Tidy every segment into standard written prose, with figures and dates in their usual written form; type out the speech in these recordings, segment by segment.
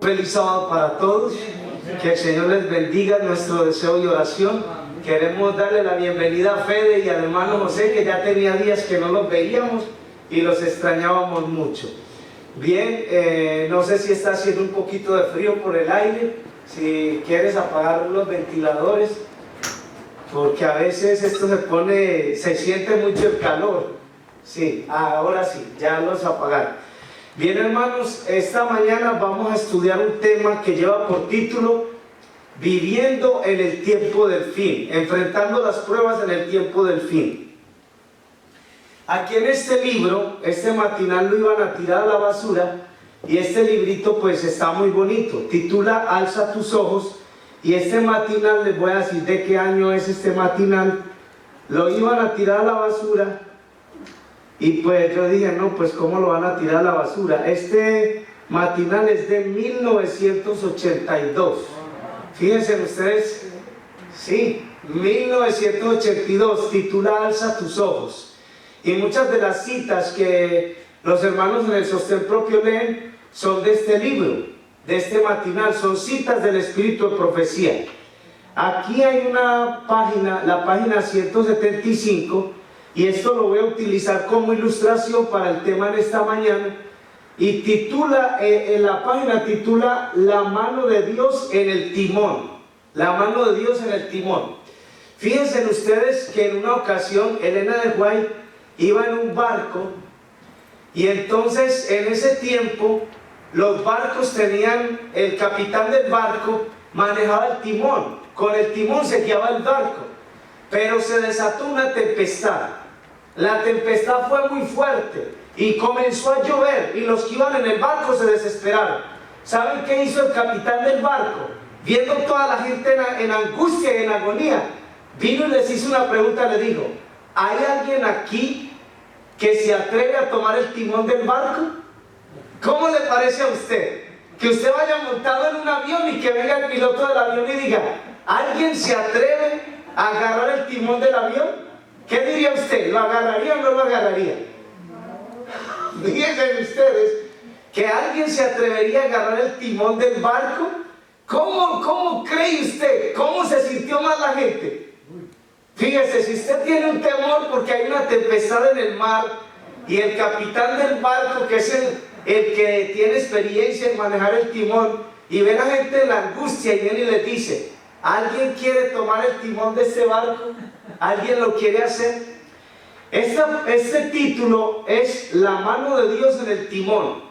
Feliz sábado para todos, que el Señor les bendiga, nuestro deseo y oración. Queremos darle la bienvenida a Fede y al hermano José, que ya tenía días que no los veíamos y los extrañábamos mucho. Bien, no sé si está haciendo un poquito de frío por el aire, si quieres apagar los ventiladores, porque a veces esto se siente mucho el calor. Sí, ahora sí, ya los apagaron. Bien, hermanos, esta mañana vamos a estudiar un tema que lleva por título Viviendo en el tiempo del fin, enfrentando las pruebas en el tiempo del fin. Aquí en este libro, este matinal lo iban a tirar a la basura, y este librito pues está muy bonito, titula Alza tus ojos, y este matinal, les voy a decir de qué año es este matinal, lo iban a tirar a la basura. Y pues yo dije, no, pues ¿cómo lo van a tirar a la basura? Este matinal es de 1982. Fíjense ustedes, sí, 1982, titula Alza tus ojos. Y muchas de las citas que los hermanos en el sostén propio leen son de este libro, de este matinal, son citas del Espíritu de Profecía. Aquí hay una página, la página 175, y esto lo voy a utilizar como ilustración para el tema de esta mañana, y titula, en la página titula La mano de Dios en el timón. La mano de Dios en el timón. Fíjense ustedes que en una ocasión Elena de White iba en un barco, y entonces en ese tiempo los barcos tenían, el capitán del barco manejaba el timón, con el timón se guiaba el barco, pero se desató una tempestad. La tempestad fue muy fuerte y comenzó a llover, y los que iban en el barco se desesperaron. ¿Saben qué hizo el capitán del barco? Viendo toda la gente en angustia y en agonía, vino y les hizo una pregunta, le dijo: ¿hay alguien aquí que se atreve a tomar el timón del barco? ¿Cómo le parece a usted? Que usted vaya montado en un avión y que venga el piloto del avión y diga: ¿alguien se atreve a agarrar el timón del avión? ¿Qué diría usted? ¿Lo agarraría o no lo agarraría? Fíjense ustedes que alguien se atrevería a agarrar el timón del barco. ¿Cómo cree usted? ¿Cómo se sintió más la gente? Fíjese, si usted tiene un temor porque hay una tempestad en el mar, y el capitán del barco, que es el que tiene experiencia en manejar el timón, y ve a la gente en la angustia y viene y le dice: ¿alguien quiere tomar el timón de este barco? ¿Alguien lo quiere hacer? Este título es La mano de Dios en el timón.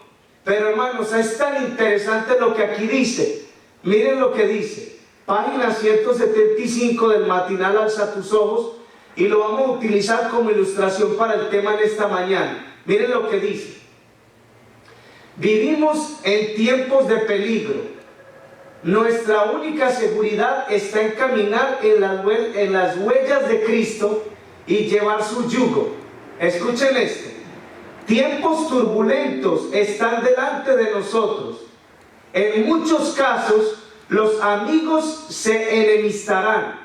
Pero hermanos, es tan interesante lo que aquí dice. Miren lo que dice, página 175 del matinal Alza tus ojos, y lo vamos a utilizar como ilustración para el tema en esta mañana. Miren lo que dice: vivimos en tiempos de peligro. Nuestra única seguridad está en caminar en las huellas de Cristo y llevar su yugo. Escuchen esto: tiempos turbulentos están delante de nosotros. En muchos casos, los amigos se enemistarán.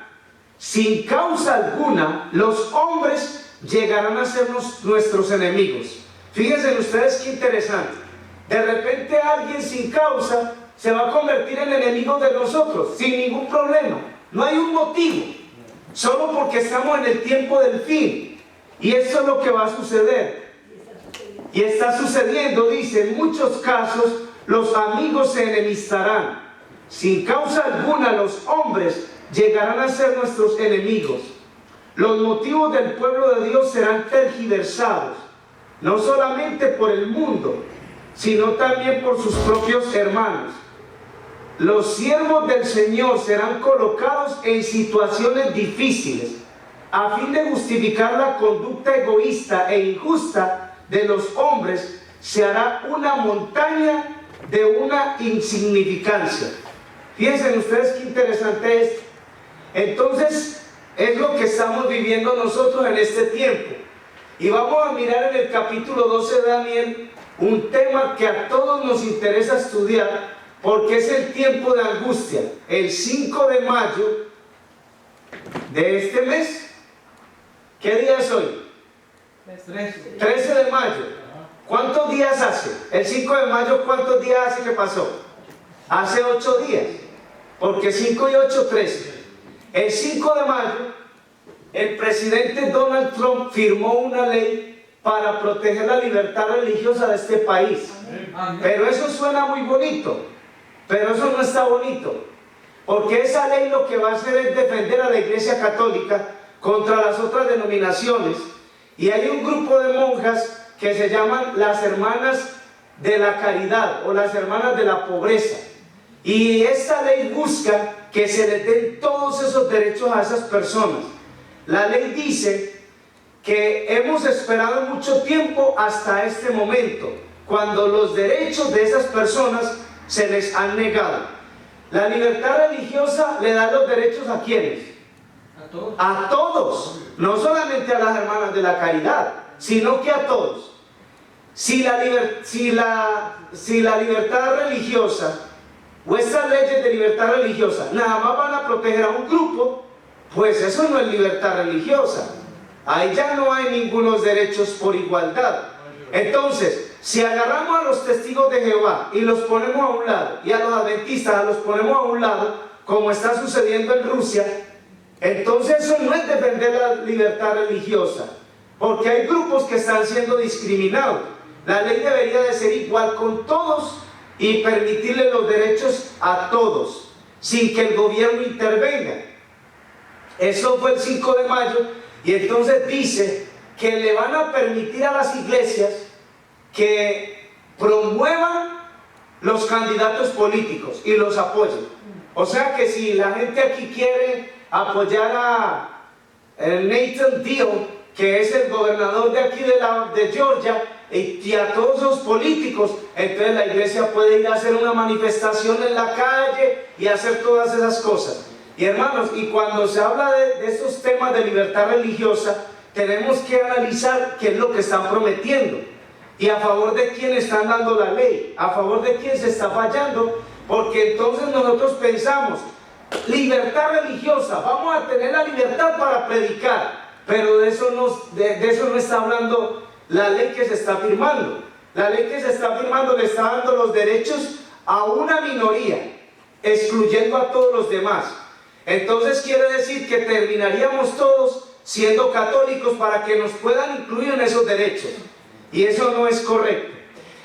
Sin causa alguna, los hombres llegarán a ser nuestros enemigos. Fíjense ustedes qué interesante. De repente alguien sin causa se va a convertir en enemigo de nosotros, sin ningún problema. No hay un motivo, solo porque estamos en el tiempo del fin. Y eso es lo que va a suceder. Y está sucediendo, dice: en muchos casos los amigos se enemistarán. Sin causa alguna los hombres llegarán a ser nuestros enemigos. Los motivos del pueblo de Dios serán tergiversados, no solamente por el mundo, sino también por sus propios hermanos. Los siervos del Señor serán colocados en situaciones difíciles a fin de justificar la conducta egoísta e injusta de los hombres. Se hará una montaña de una insignificancia. Fíjense ustedes qué interesante es. Entonces es lo que estamos viviendo nosotros en este tiempo, y vamos a mirar en el capítulo 12 de Daniel un tema que a todos nos interesa estudiar, porque es el tiempo de angustia. El 5 de mayo de este mes. ¿Qué día es hoy? 13 de mayo. ¿Cuántos días hace? El 5 de mayo, ¿cuántos días hace que pasó? Hace 8 días. Porque 5 y 8, 13. El 5 de mayo, el presidente Donald Trump firmó una ley para proteger la libertad religiosa de este país. Amén. Pero eso suena muy bonito, pero eso no está bonito, porque esa ley lo que va a hacer es defender a la Iglesia Católica contra las otras denominaciones. Y hay un grupo de monjas que se llaman las Hermanas de la Caridad o las Hermanas de la Pobreza. Y esta ley busca que se les den todos esos derechos a esas personas. La ley dice que hemos esperado mucho tiempo hasta este momento, cuando los derechos de esas personas se les han negado. La libertad religiosa le da los derechos ¿a quiénes? A todos. A todos, no solamente a las Hermanas de la Caridad, sino que a todos. Si la libertad religiosa o estas leyes de libertad religiosa nada más van a proteger a un grupo, pues eso no es libertad religiosa. Ahí ya no hay ningunos derechos por igualdad. Entonces, si agarramos a los testigos de Jehová y los ponemos a un lado, y a los adventistas los ponemos a un lado, como está sucediendo en Rusia, entonces eso no es defender la libertad religiosa, porque hay grupos que están siendo discriminados. La ley debería de ser igual con todos y permitirle los derechos a todos, sin que el gobierno intervenga. Eso fue el 5 de mayo, y entonces dice que le van a permitir a las iglesias que promuevan los candidatos políticos y los apoyen. O sea que si la gente aquí quiere apoyar a Nathan Deal, que es el gobernador de aquí de Georgia, y a todos los políticos, entonces la iglesia puede ir a hacer una manifestación en la calle y hacer todas esas cosas. Y hermanos, y cuando se habla de estos temas de libertad religiosa, tenemos que analizar qué es lo que están prometiendo y a favor de quién están dando la ley, a favor de quién se está fallando, porque entonces nosotros pensamos, libertad religiosa, vamos a tener la libertad para predicar, pero de eso no está hablando la ley que se está firmando. La ley que se está firmando le está dando los derechos a una minoría, excluyendo a todos los demás. Entonces quiere decir que terminaríamos todos siendo católicos para que nos puedan incluir en esos derechos, y eso no es correcto.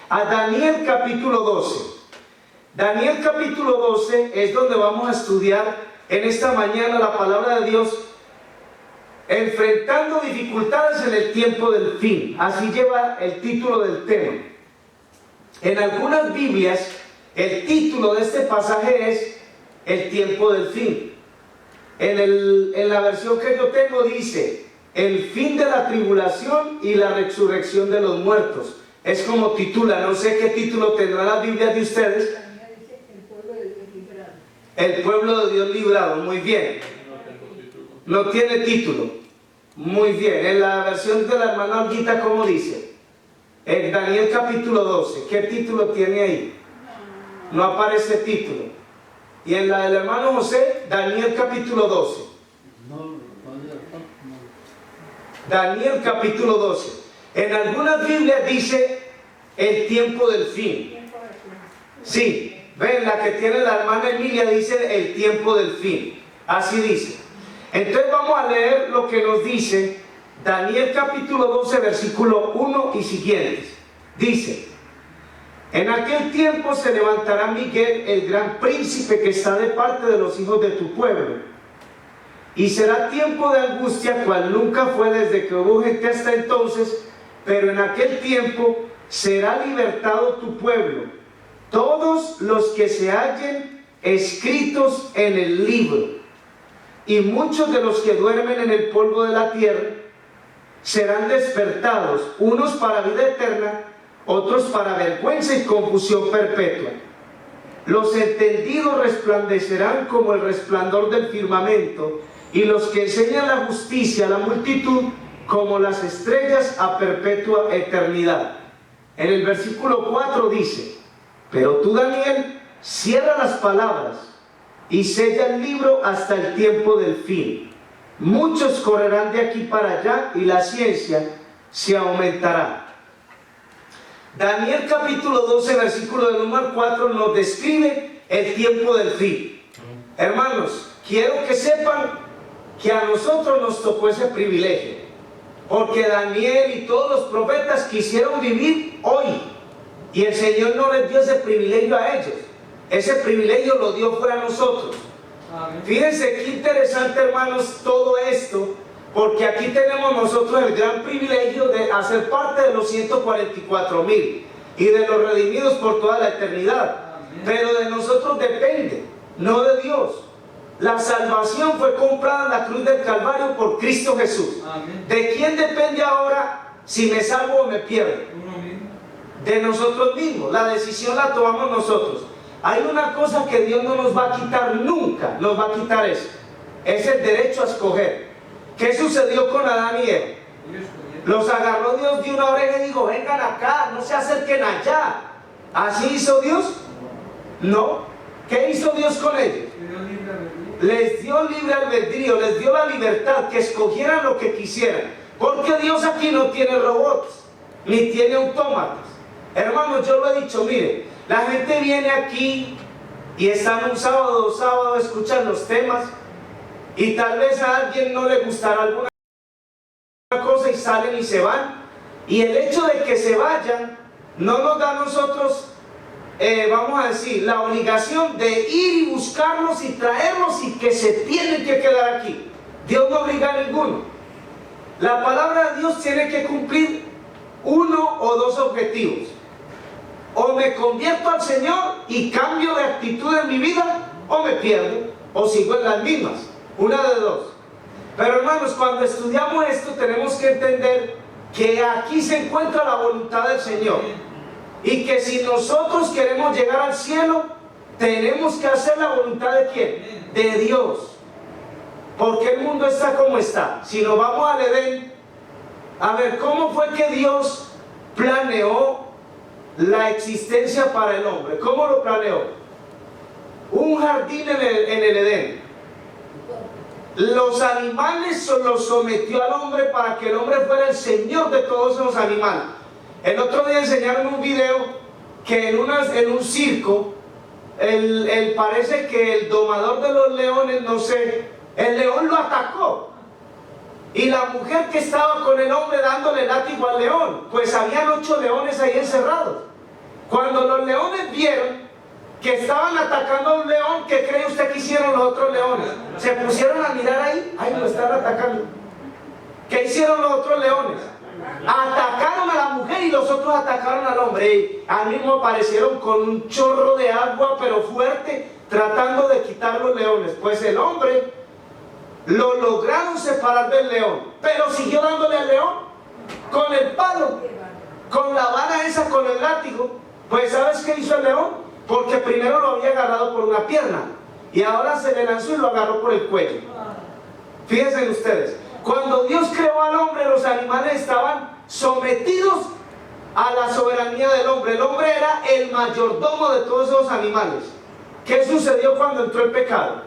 A Daniel capítulo 12. Daniel capítulo 12 es donde vamos a estudiar en esta mañana la palabra de Dios, enfrentando dificultades en el tiempo del fin. Así lleva el título del tema. En algunas Biblias el título de este pasaje es el tiempo del fin. En la versión que yo tengo dice el fin de la tribulación y la resurrección de los muertos. Es como titula, no sé qué título tendrá la Biblia de ustedes. El pueblo de Dios librado, muy bien. No tiene título. Muy bien. En la versión de la hermana Olguita, ¿cómo dice? En Daniel capítulo 12, ¿qué título tiene ahí? No aparece título. Y en la del hermano José, Daniel capítulo 12. Daniel capítulo 12. En algunas Biblias dice el tiempo del fin. Sí. Ven, la que tiene la hermana Emilia dice el tiempo del fin. Así dice. Entonces vamos a leer lo que nos dice Daniel capítulo 12, versículo 1 y siguientes. Dice: en aquel tiempo se levantará Miguel, el gran príncipe que está de parte de los hijos de tu pueblo. Y será tiempo de angustia cual nunca fue desde que hubo gente hasta entonces, pero en aquel tiempo será libertado tu pueblo, todos los que se hallen escritos en el libro, y muchos de los que duermen en el polvo de la tierra serán despertados, unos para vida eterna, otros para vergüenza y confusión perpetua. Los entendidos resplandecerán como el resplandor del firmamento, y los que enseñan la justicia a la multitud como las estrellas a perpetua eternidad. En el versículo 4 dice: pero tú, Daniel, cierra las palabras y sella el libro hasta el tiempo del fin. muchos correrán de aquí para allá y la ciencia se aumentará. Daniel capítulo 12, versículo del 1 al 4 nos describe el tiempo del fin. Hermanos, quiero que sepan que a nosotros nos tocó ese privilegio, porque Daniel y todos los profetas quisieron vivir hoy, y el Señor no les dio ese privilegio a ellos. Ese privilegio lo dio fue a nosotros. Amén. Fíjense qué interesante, hermanos, todo esto, porque aquí tenemos nosotros el gran privilegio de hacer parte de los 144,000 y de los redimidos por toda la eternidad. Amén. Pero de nosotros depende, no de Dios. La salvación fue comprada en la cruz del Calvario por Cristo Jesús. Amén. ¿De quién depende ahora si me salvo o me pierdo? De nosotros mismos. La decisión la tomamos nosotros. Hay una cosa que Dios no nos va a quitar nunca, nos va a quitar eso. Es el derecho a escoger. ¿Qué sucedió con Adán y Eva? Los agarró Dios de una oreja y dijo, vengan acá, no se acerquen allá. ¿Así hizo Dios? No. ¿Qué hizo Dios con ellos? Les dio libre albedrío, les dio la libertad, que escogieran lo que quisieran. Porque Dios aquí no tiene robots, ni tiene autómatas. Hermanos, yo lo he dicho, mire, la gente viene aquí y están un sábado o sábado, escuchan los temas, y tal vez a alguien no le gustará alguna cosa y salen y se van. Y el hecho de que se vayan no nos da a nosotros, vamos a decir, la obligación de ir y buscarlos y traerlos y que se tienen que quedar aquí. Dios no obliga a ninguno. La palabra de Dios tiene que cumplir uno o dos objetivos. O me convierto al Señor y cambio de actitud en mi vida, o me pierdo, o sigo en las mismas. Una de dos. Pero hermanos, cuando estudiamos esto tenemos que entender que aquí se encuentra la voluntad del Señor. Y que si nosotros queremos llegar al cielo, tenemos que hacer la voluntad ¿de quién? De Dios. Porque el mundo está como está. Si nos vamos al Edén, a ver, ¿cómo fue que Dios planeó la existencia para el hombre? ¿Cómo lo planeó? Un jardín en el Edén. Los animales los sometió al hombre para que el hombre fuera el señor de todos los animales. El otro día enseñaron un video que en un circo, parece que el domador de los leones, no sé, el león lo atacó. Y la mujer que estaba con el hombre dándole látigo al león, pues habían 8 leones ahí encerrados. Cuando los leones vieron que estaban atacando a un león, ¿qué cree usted que hicieron los otros leones? Se pusieron a mirar ahí, ahí lo están atacando. ¿Qué hicieron los otros leones? Atacaron a la mujer y los otros atacaron al hombre. Y al mismo aparecieron con un chorro de agua, pero fuerte, tratando de quitar los leones. Pues el hombre lo lograron separar del león, pero siguió dándole al león con el palo, con la vara esa, con el látigo. Pues ¿sabes qué hizo el león? Porque primero lo había agarrado por una pierna y ahora se le lanzó y lo agarró por el cuello. Fíjense ustedes, cuando Dios creó al hombre, los animales estaban sometidos a la soberanía del hombre. El hombre era el mayordomo de todos esos animales. ¿Qué sucedió cuando entró el pecado?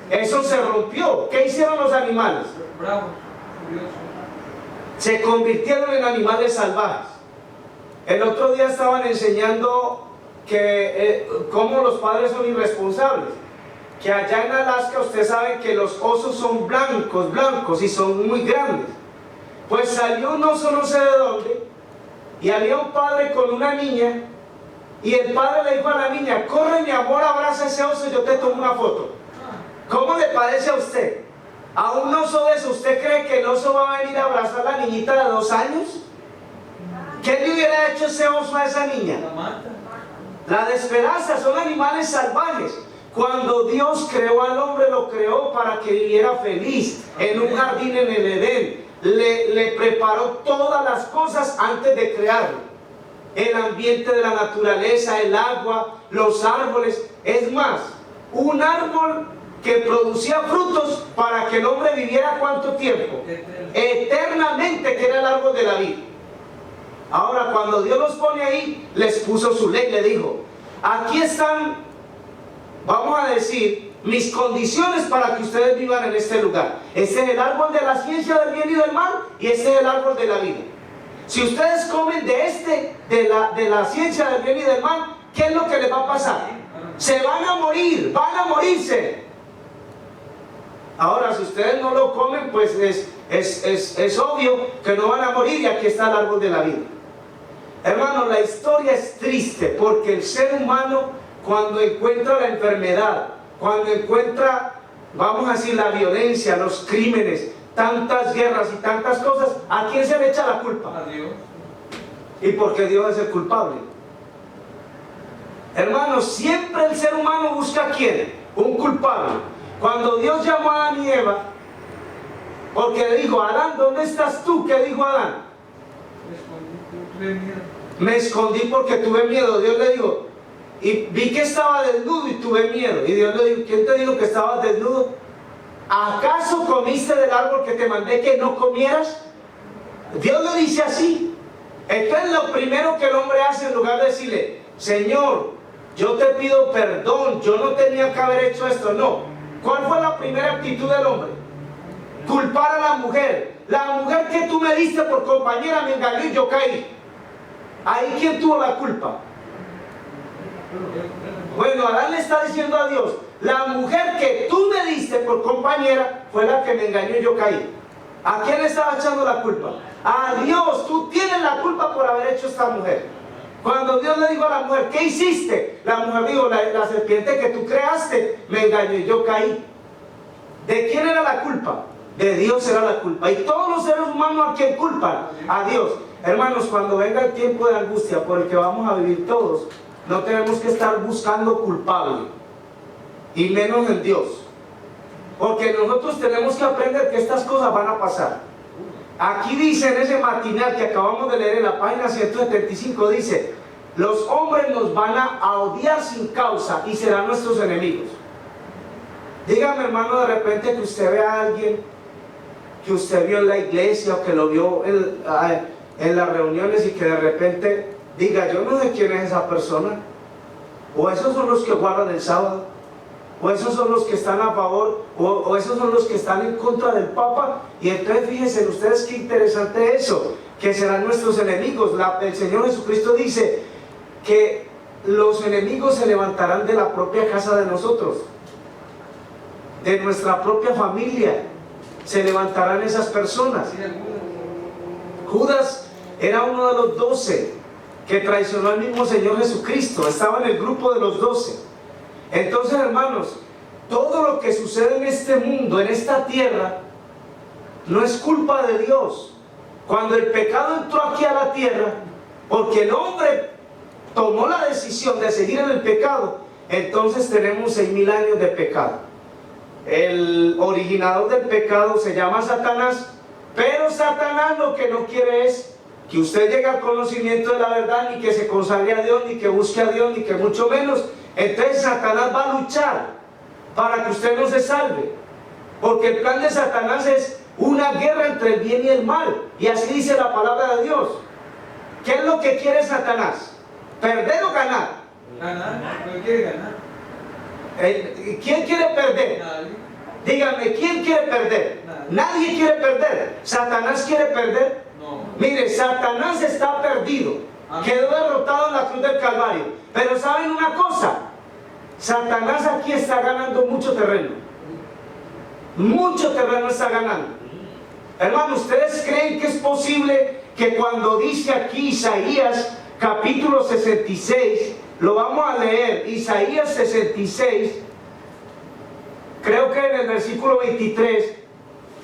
Eso se rompió. ¿Qué hicieron los animales? Bravos, furiosos. Se convirtieron en animales salvajes. El otro día estaban enseñando que cómo los padres son irresponsables. Que allá en Alaska usted sabe que los osos son blancos y son muy grandes. Pues salió un oso no sé de dónde y había un padre con una niña y el padre le dijo a la niña: corre mi amor, abraza ese oso y yo te tomo una foto. ¿Cómo le parece a usted? A un oso de eso, ¿usted cree que el oso va a venir a abrazar a la niñita de 2 años? ¿Qué le hubiera hecho ese oso a esa niña? La mata. La despedaza. Son animales salvajes. Cuando Dios creó al hombre, lo creó para que viviera feliz en un jardín en el Edén. Le preparó todas las cosas antes de crearlo. El ambiente de la naturaleza, el agua, los árboles. Es más, un árbol que producía frutos para que el hombre viviera ¿cuánto tiempo? Eternamente, que era el árbol de la vida. Ahora, cuando Dios los pone ahí, les puso su ley, le dijo: aquí están, vamos a decir, mis condiciones para que ustedes vivan en este lugar. Este es el árbol de la ciencia del bien y del mal, y este es el árbol de la vida. Si ustedes comen de la ciencia del bien y del mal, ¿qué es lo que les va a pasar? Se van a morir, van a morirse. Ahora, si ustedes no lo comen, pues es obvio que no van a morir, y aquí está el árbol de la vida. Hermanos, la historia es triste, porque el ser humano, cuando encuentra la enfermedad, cuando encuentra, vamos a decir, la violencia, los crímenes, tantas guerras y tantas cosas, ¿a quién se le echa la culpa? A Dios. Y porque Dios es el culpable. Hermanos, siempre el ser humano busca a quién, un culpable. Cuando Dios llamó a Adán y Eva, porque le dijo, Adán, ¿dónde estás tú? ¿Qué dijo Adán? Me escondí porque tuve miedo. Dios le dijo, y vi que estaba desnudo y tuve miedo. Y Dios le dijo, ¿quién te dijo que estabas desnudo? ¿Acaso comiste del árbol que te mandé que no comieras? Dios lo dice así. Entonces lo primero que el hombre hace, en lugar de decirle, Señor, yo te pido perdón, yo no tenía que haber hecho esto, no. ¿Cuál fue la primera actitud del hombre? Culpar a la mujer. La mujer que tú me diste por compañera me engañó y yo caí. Ahí, ¿quién tuvo la culpa? Bueno, Adán le está diciendo a Dios, la mujer que tú me diste por compañera fue la que me engañó y yo caí. ¿A quién le estaba echando la culpa? A Dios. Tú tienes la culpa por haber hecho esta mujer. Cuando Dios le dijo a la mujer, ¿qué hiciste? La mujer dijo, la serpiente que tú creaste me engañó y yo caí. ¿De quién era la culpa? De Dios era la culpa. Y todos los seres humanos, ¿a quién culpan? A Dios. Hermanos, cuando venga el tiempo de angustia por el que vamos a vivir todos, no tenemos que estar buscando culpable, y menos en Dios. Porque nosotros tenemos que aprender que estas cosas van a pasar. Aquí dice en ese matinal que acabamos de leer en la página 175, dice, los hombres nos van a odiar sin causa y serán nuestros enemigos. Dígame, hermano, de repente que usted ve a alguien que usted vio en la iglesia o que lo vio en las reuniones, y que de repente diga, yo no sé quién es esa persona. O esos son los que guardan el sábado, o esos son los que están a favor, o esos son los que están en contra del Papa. Y entonces fíjense ustedes qué interesante eso, que serán nuestros enemigos. El Señor Jesucristo dice que los enemigos se levantarán de la propia casa de nosotros, de nuestra propia familia. Se levantarán esas personas. Judas era uno de los 12 que traicionó al mismo Señor Jesucristo, estaba en el grupo de los 12. Entonces, hermanos, todo lo que sucede en este mundo, en esta tierra, no es culpa de Dios. Cuando el pecado entró aquí a la tierra, porque el hombre tomó la decisión de seguir en el pecado, entonces tenemos 6.000 años de pecado. El originador del pecado se llama Satanás, pero Satanás lo que no quiere es que usted llegue al conocimiento de la verdad, ni que se consagre a Dios, ni que busque a Dios, ni que mucho menos. Entonces Satanás va a luchar para que usted no se salve, porque el plan de Satanás es una guerra entre el bien y el mal, y así dice la palabra de Dios. ¿Qué es lo que quiere Satanás? ¿Perder o ganar? Ganar, pero quiere ganar. ¿Quién quiere perder? Nadie. Díganme, ¿quién quiere perder? Nadie quiere perder. ¿Satanás quiere perder? No. Mire, Satanás está perdido. Quedó derrotado en la cruz del Calvario. Pero ¿saben una cosa? Satanás aquí está ganando mucho terreno. Mucho terreno está ganando. Hermano, ¿ustedes creen que es posible que cuando dice aquí Isaías capítulo 66, lo vamos a leer, Isaías 66, creo que en el versículo 23,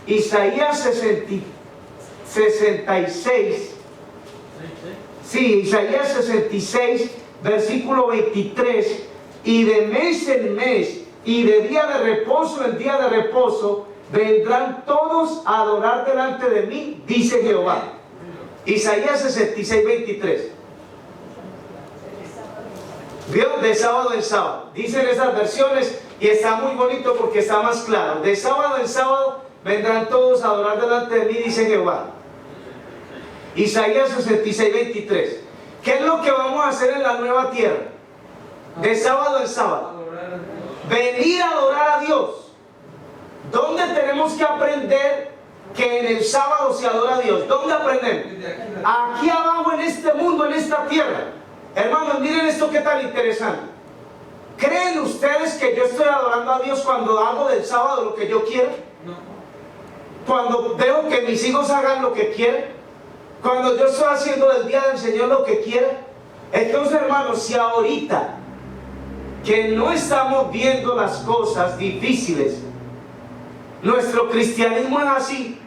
Isaías 66, sí, Isaías 66, versículo 23, y de mes en mes, y de día de reposo en día de reposo, vendrán todos a adorar delante de mí, dice Jehová. Isaías 66, 23. ¿Vio? De sábado en sábado. Dicen esas versiones y está muy bonito porque está más claro. De sábado en sábado vendrán todos a adorar delante de mí, dice Jehová. Isaías 66, 23. ¿Qué es lo que vamos a hacer en la nueva tierra? De sábado en sábado. venir a adorar a Dios. ¿Dónde tenemos que aprender que en el sábado se adora a Dios? ¿Dónde aprendemos? Aquí abajo en este mundo, en esta tierra. Hermanos, miren esto que tan interesante. ¿Creen ustedes que yo estoy adorando a Dios cuando hago del sábado lo que yo quiero? Cuando dejo que mis hijos hagan lo que quieren, cuando yo estoy haciendo del día del Señor lo que quiero. Entonces, hermanos, si ahorita que no estamos viendo las cosas difíciles, nuestro cristianismo es así,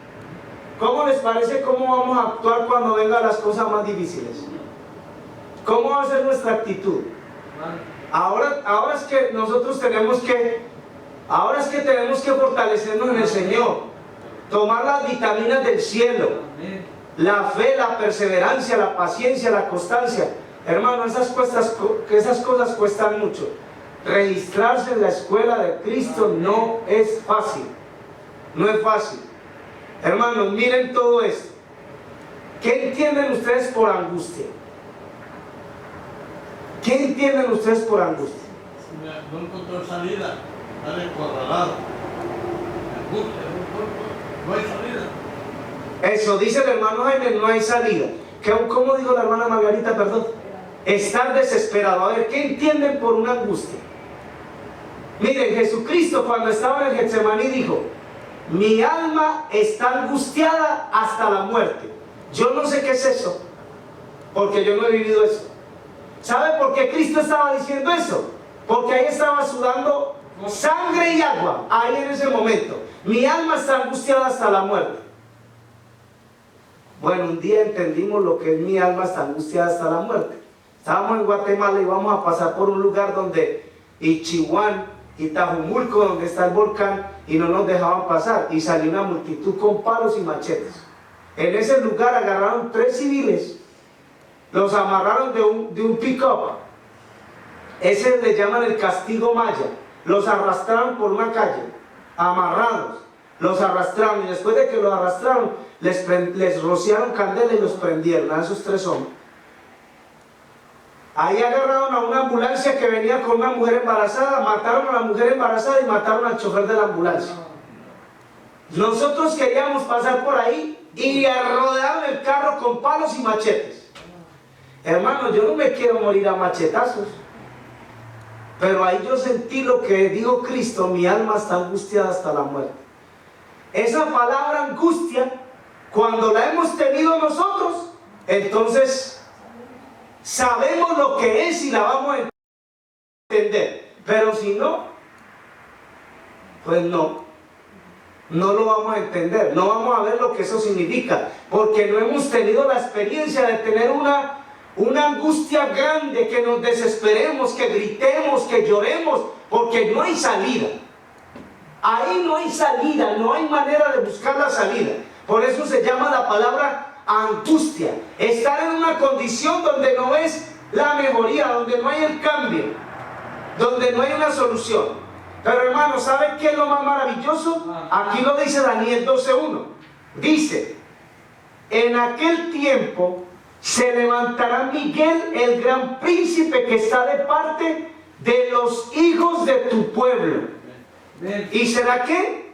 ¿cómo les parece cómo vamos a actuar cuando vengan las cosas más difíciles? ¿Cómo va a ser nuestra actitud? Ahora es que nosotros tenemos que fortalecernos en el Señor, tomar las vitaminas del cielo, la fe, la perseverancia, la paciencia, la constancia. Hermano, esas cosas cuestan mucho. Registrarse en la escuela de Cristo no es fácil. No es fácil. Hermanos, miren todo esto. ¿Qué entienden ustedes por angustia? ¿Qué entienden ustedes por angustia? No encontró salida, está descorralado. Angustia, no hay salida. Eso dice el hermano Jaime, no hay salida. ¿Cómo dijo la hermana Margarita, perdón? Estar desesperado. A ver, ¿qué entienden por una angustia? Miren, Jesucristo cuando estaba en el Getsemaní dijo: mi alma está angustiada hasta la muerte. Yo no sé qué es eso, porque yo no he vivido eso. ¿Sabe por qué Cristo estaba diciendo eso? Porque ahí estaba sudando sangre y agua, ahí en ese momento. Mi alma está angustiada hasta la muerte. Bueno, un día entendimos lo que es mi alma está angustiada hasta la muerte. Estábamos en Guatemala y íbamos a pasar por un lugar donde Ichihuán y Tajumulco, donde está el volcán, y no nos dejaban pasar, y salió una multitud con palos y machetes. En ese lugar agarraron 3 civiles, los amarraron de un pick-up, ese le llaman el castigo maya, los arrastraron por una calle, amarrados, los arrastraron, y después de que los arrastraron, les rociaron candela y los prendieron a esos 3 hombres. Ahí agarraron a una ambulancia que venía con una mujer embarazada, mataron a la mujer embarazada y mataron al chofer de la ambulancia. Nosotros queríamos pasar por ahí y rodearon el carro con palos y machetes. Hermano, yo no me quiero morir a machetazos, pero ahí yo sentí lo que dijo Cristo: mi alma está angustiada hasta la muerte. Esa palabra angustia, cuando la hemos tenido nosotros, entonces sabemos lo que es y la vamos a entender. Pero si no, pues no lo vamos a entender, no vamos a ver lo que eso significa, porque no hemos tenido la experiencia de tener una angustia grande, que nos desesperemos, que gritemos, que lloremos, porque no hay salida. Ahí no hay salida, no hay manera de buscar la salida. Por eso se llama la palabra angustia. Estar en una condición donde no es la mejoría, donde no hay el cambio, donde no hay una solución. Pero hermano, ¿sabe qué es lo más maravilloso? Aquí lo dice Daniel 12:1. Dice: en aquel tiempo se levantará Miguel, el gran príncipe, que está de parte de los hijos de tu pueblo. ¿Y será qué?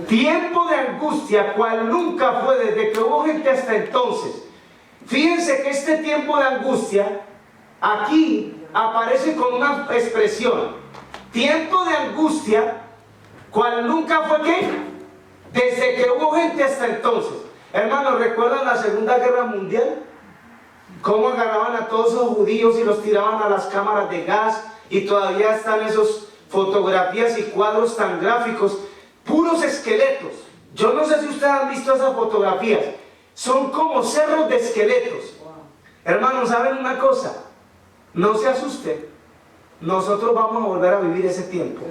Tiempo de angustia, cual nunca fue desde que hubo gente hasta entonces. Fíjense que este tiempo de angustia aquí aparece con una expresión: tiempo de angustia, cual nunca fue ¿qué? Desde que hubo gente hasta entonces. Hermanos, ¿recuerdan la Segunda Guerra Mundial? Cómo agarraban a todos esos judíos y los tiraban a las cámaras de gas, y todavía están esas fotografías y cuadros tan gráficos, puros esqueletos. Yo no sé si ustedes han visto esas fotografías, son como cerros de esqueletos. Hermanos, ¿saben una cosa? No se asusten, nosotros vamos a volver a vivir ese tiempo,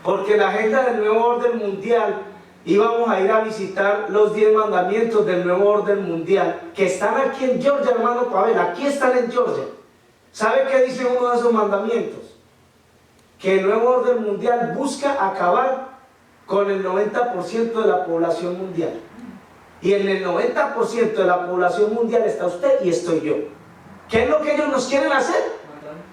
porque la agenda del nuevo orden mundial, íbamos a ir a visitar los 10 mandamientos del nuevo orden mundial, que están aquí en Georgia, hermano Pavel, aquí están en Georgia. ¿Sabe qué dice uno de esos mandamientos? Que el nuevo orden mundial busca acabar con el 90% de la población mundial. Y en el 90% de la población mundial está usted y estoy yo. ¿Qué es lo que ellos nos quieren hacer?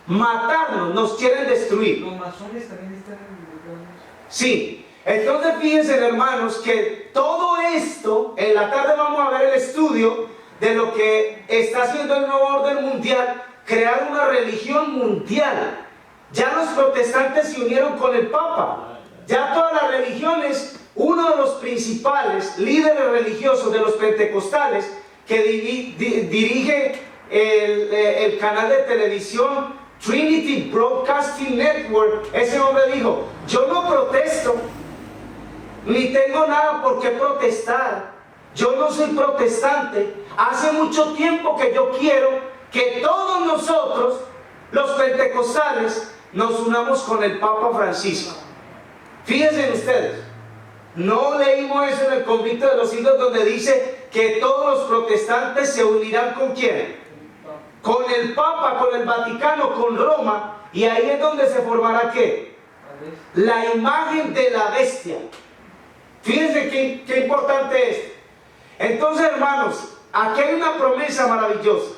matarnos, nos quieren destruir. Los masones también están involucrados. Sí, entonces fíjense, hermanos, que todo esto, en la tarde vamos a ver el estudio de lo que está haciendo el nuevo orden mundial, crear una religión mundial. Ya los protestantes se unieron con el Papa, ya todas las religiones, uno de los principales líderes religiosos de los pentecostales, que dirige el canal de televisión Trinity Broadcasting Network, ese hombre dijo: yo no protesto, ni tengo nada por qué protestar, yo no soy protestante, hace mucho tiempo que yo quiero que todos nosotros, los pentecostales, nos unamos con el Papa Francisco. Fíjense ustedes, no leímos eso en el Convicto de los Siglos, donde dice que todos los protestantes se unirán ¿con quién? Con el Papa, con el Vaticano, con Roma, y ahí es donde se formará ¿qué? La imagen de la bestia. Fíjense qué importante es. Entonces, hermanos, aquí hay una promesa maravillosa.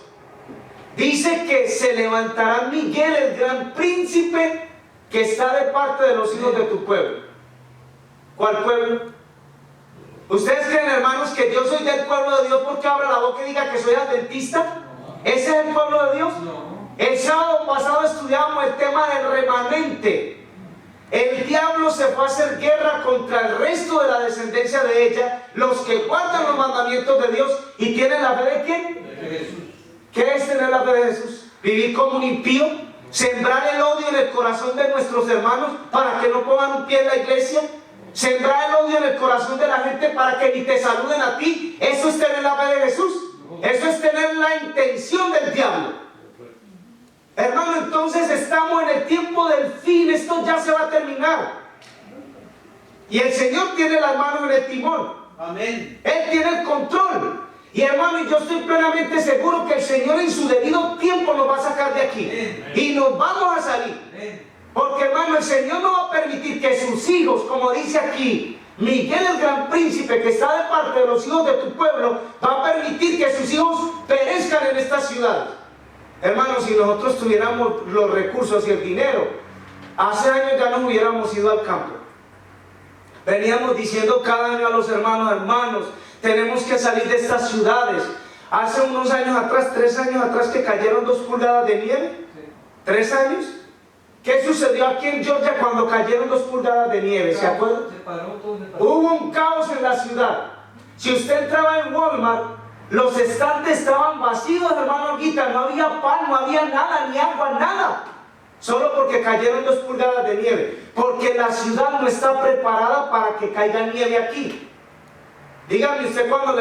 Dice que se levantará Miguel, el gran príncipe, que está de parte de los hijos de tu pueblo. ¿Cuál pueblo? ¿Ustedes creen, hermanos, que yo soy del pueblo de Dios porque abra la boca y diga que soy adventista? ¿Ese es el pueblo de Dios? No. El sábado pasado estudiábamos el tema del remanente. El diablo se fue a hacer guerra contra el resto de la descendencia de ella, los que guardan los mandamientos de Dios y tienen la fe de ¿quién? De Jesús. ¿Qué es tener la fe de Jesús? Vivir como un impío, sembrar el odio en el corazón de nuestros hermanos para que no pongan un pie en la iglesia, sembrar el odio en el corazón de la gente para que ni te saluden a ti. Eso es tener la fe de Jesús. Eso es tener la intención del diablo. Hermano, entonces estamos en el tiempo del fin. Esto ya se va a terminar. Y el Señor tiene las manos en el timón. Amén. Él tiene el control. Y hermano, yo estoy plenamente seguro que el Señor en su debido tiempo nos va a sacar de aquí. Amén. Y nos vamos a salir. Amén. Porque hermano, el Señor no va a permitir que sus hijos, como dice aquí, Miguel el gran príncipe que está de parte de los hijos de tu pueblo, va a permitir que sus hijos perezcan en estas ciudades. Hermanos, si nosotros tuviéramos los recursos y el dinero, hace años ya nos hubiéramos ido al campo. Veníamos diciendo cada año a los hermanos: hermanos, tenemos que salir de estas ciudades. Hace unos años atrás, 3 años atrás, que cayeron 2 pulgadas de nieve. Sí. 3 años. ¿Qué sucedió aquí en Georgia cuando cayeron 2 pulgadas de nieve? ¿Se acuerdan? Se paró, todo se paró. Hubo un caos en la ciudad. Si usted entraba en Walmart, los estantes estaban vacíos, hermano Olguita. No había pan, no había nada, ni agua, nada. Solo porque cayeron 2 pulgadas de nieve. Porque la ciudad no está preparada para que caiga nieve aquí. Dígame usted cuando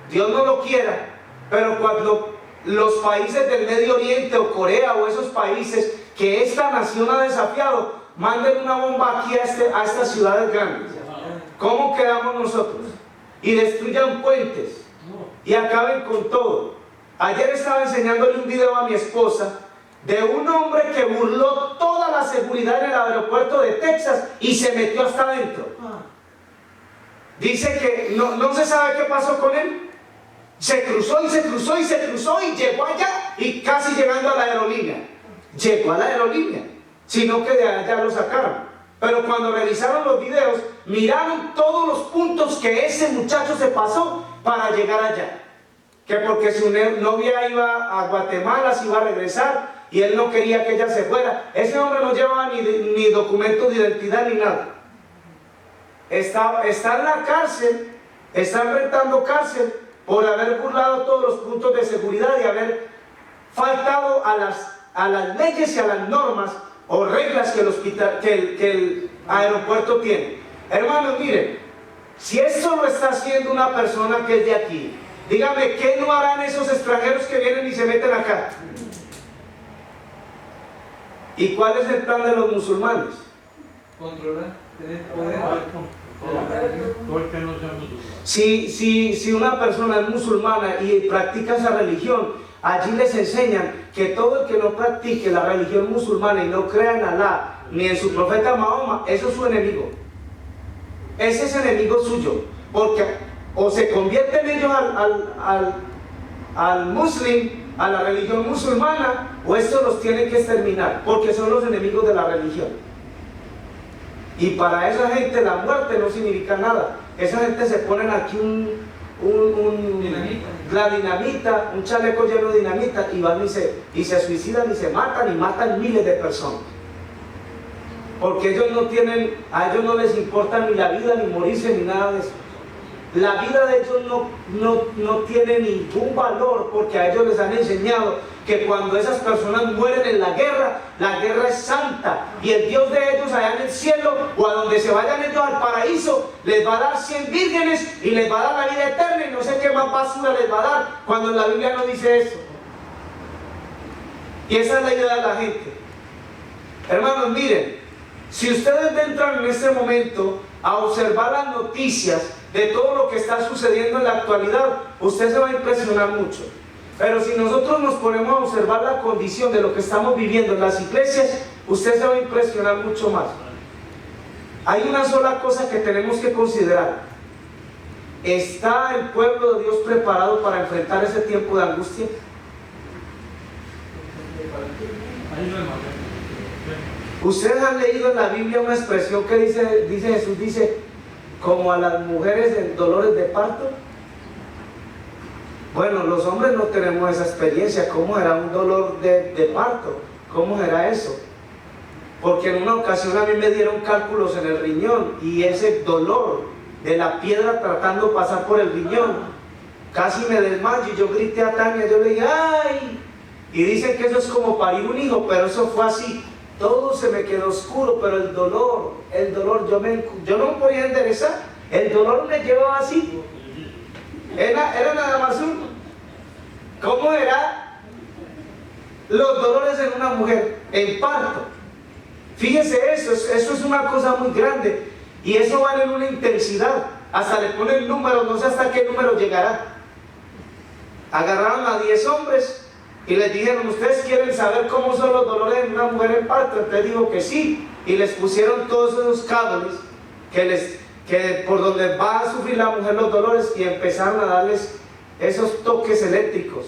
Dios no lo quiera, pero cuando los países del Medio Oriente o Corea o esos países que esta nación ha desafiado, manden una bomba aquí a estas ciudades grandes, ¿cómo quedamos nosotros? Y destruyan puentes y acaben con todo. Ayer estaba enseñándole un video a mi esposa de un hombre que burló toda la seguridad en el aeropuerto de Texas y se metió hasta adentro. Dice que no se sabe qué pasó con él. Se cruzó y se cruzó y se cruzó y llegó allá, y casi llegando a la aerolínea. Llegó a la aerolínea, sino que de allá lo sacaron. Pero cuando revisaron los videos, miraron todos los puntos que ese muchacho se pasó para llegar allá. Que porque su novia iba a Guatemala, se iba a regresar, y él no quería que ella se fuera. Ese hombre no llevaba ni documentos de identidad ni nada. Está en la cárcel, está enfrentando cárcel por haber burlado todos los puntos de seguridad y haber faltado a las leyes y a las normas o reglas que el aeropuerto tiene. Hermanos, miren, si esto lo está haciendo una persona que es de aquí, dígame, ¿qué no harán esos extranjeros que vienen y se meten acá? ¿Y cuál es el plan de los musulmanes? Controlar, tener poder. Porque no sea musulmán. Si una persona es musulmana y practica esa religión, allí les enseñan que todo el que no practique la religión musulmana y no crea en Alá ni en su profeta Mahoma, eso es su enemigo. Ese es enemigo suyo, porque o se convierten ellos al muslim a la religión musulmana, o estos los tienen que exterminar, porque son los enemigos de la religión. Y para esa gente la muerte no significa nada. Esa gente se ponen aquí la dinamita, un chaleco lleno de dinamita, y van y se suicidan y se matan, y matan miles de personas. Porque ellos no tienen, a ellos no les importa ni la vida, ni morirse, ni nada de eso. La vida de ellos no tiene ningún valor, porque a ellos les han enseñado que cuando esas personas mueren en la guerra es santa, y el Dios de ellos allá en el cielo, o a donde se vayan ellos al paraíso, les va a dar 100 vírgenes y les va a dar la vida eterna, y no sé qué más basura les va a dar, cuando en la Biblia no dice eso. Y esa es la idea de la gente. Hermanos, miren, si ustedes entran en este momento a observar las noticias de todo lo que está sucediendo en la actualidad, usted se va a impresionar mucho. Pero si nosotros nos ponemos a observar la condición de lo que estamos viviendo en las iglesias, usted se va a impresionar mucho más. Hay una sola cosa que tenemos que considerar: ¿está el pueblo de Dios preparado para enfrentar ese tiempo de angustia? Ustedes han leído en la Biblia una expresión que dice Jesús, dice, como a las mujeres en dolores de parto. Bueno, los hombres no tenemos esa experiencia. ¿Cómo era un dolor de parto? ¿Cómo era eso? Porque en una ocasión a mí me dieron cálculos en el riñón, y ese dolor de la piedra tratando de pasar por el riñón, casi me desmayo, y yo grité a Tania, yo le dije, ¡ay! Y dicen que eso es como parir un hijo, pero eso fue así. Todo se me quedó oscuro, pero el dolor, yo no me podía enderezar. El dolor me llevaba así. Era nada más ¿cómo era los dolores en una mujer en parto? Fíjese eso es una cosa muy grande, y eso vale en una intensidad, hasta le ponen números, no sé hasta qué número llegará. Agarraron a 10 hombres y les dijeron, ¿ustedes quieren saber cómo son los dolores de una mujer en parto? Entonces dijo que sí, y les pusieron todos esos cables que por donde va a sufrir la mujer los dolores, y empezaron a darles esos toques eléctricos.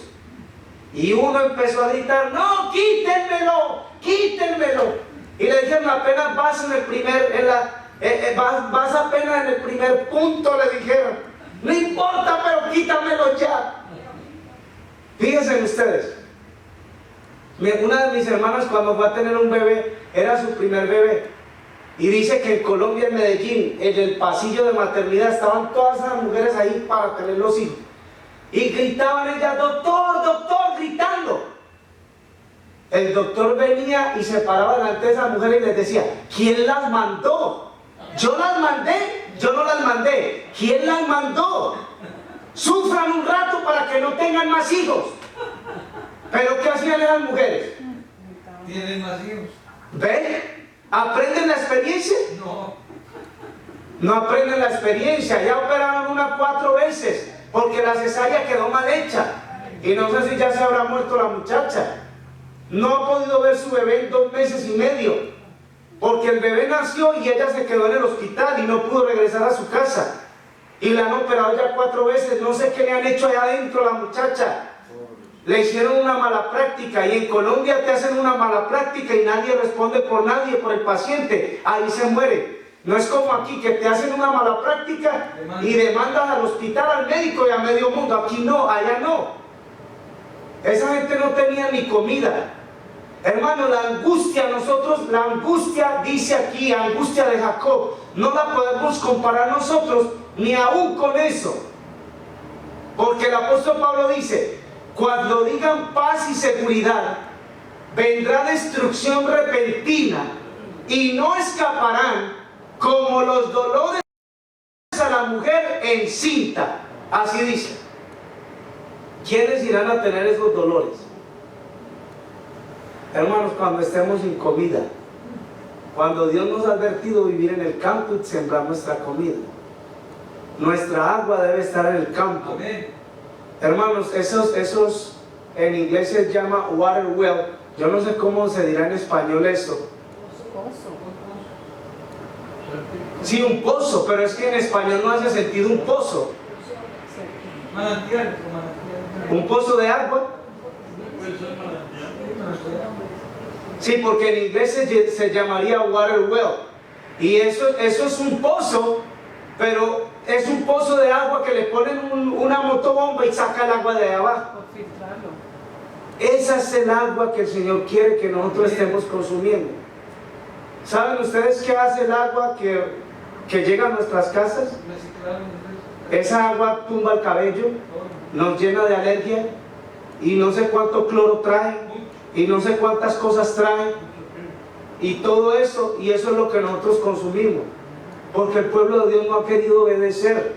Y uno empezó a gritar, ¡no, quítenmelo, quítenmelo! Y le dijeron, apenas vas en el vas apenas en el primer punto, le dijeron, no importa, pero quítamelo ya. Fíjense ustedes, una de mis hermanas, cuando fue a tener un bebé, era su primer bebé, y dice que en Colombia, en Medellín, en el pasillo de maternidad, estaban todas esas mujeres ahí para tener los hijos, y gritaban ellas, doctor, doctor, gritando. El doctor venía y se paraba delante de esas mujeres y les decía, ¿quién las mandó? ¿Yo las mandé? Yo no las mandé. ¿Quién las mandó? Sufran un rato para que no tengan más hijos. ¿Pero qué hacían esas mujeres? Tienen más hijos. ¿Ven? ¿Aprenden la experiencia? No. No aprenden la experiencia. Ya operaron una 4 veces porque la cesárea quedó mal hecha, y no sé si ya se habrá muerto la muchacha. No ha podido ver su bebé en 2 meses y medio, porque el bebé nació y ella se quedó en el hospital y no pudo regresar a su casa, y la han operado ya 4 veces. No sé qué le han hecho allá adentro a la muchacha. Le hicieron una mala práctica, y en Colombia te hacen una mala práctica y nadie responde por nadie, por el paciente, ahí se muere. No es como aquí, que te hacen una mala práctica y demandas al hospital, al médico y a medio mundo. Aquí no, allá no. Esa gente no tenía ni comida. Hermano, la angustia, la angustia, dice aquí, angustia de Jacob, no la podemos comparar nosotros ni aún con eso. Porque el apóstol Pablo dice, cuando digan paz y seguridad, vendrá destrucción repentina, y no escaparán como los dolores a la mujer encinta. Así dice. ¿Quiénes irán a tener esos dolores? Hermanos, cuando estemos sin comida, cuando Dios nos ha advertido vivir en el campo y sembrar nuestra comida. Nuestra agua debe estar en el campo. Amén. Hermanos, esos en inglés se llama water well. Yo no sé cómo se dirá en español eso. Sí, un pozo, pero es que en español no hace sentido un pozo. Manantial. Un pozo de agua. Sí, porque en inglés se llamaría water well. Y eso es un pozo, pero es un pozo de agua que le ponen una motobomba y saca el agua de abajo. Por filtrarlo. Esa es el agua que el Señor quiere que nosotros estemos consumiendo. ¿Saben ustedes qué hace el agua que llega a nuestras casas? Esa agua tumba el cabello, nos llena de alergia y no sé cuánto cloro trae y no sé cuántas cosas trae y todo eso, y eso es lo que nosotros consumimos, porque el pueblo de Dios no ha querido obedecer.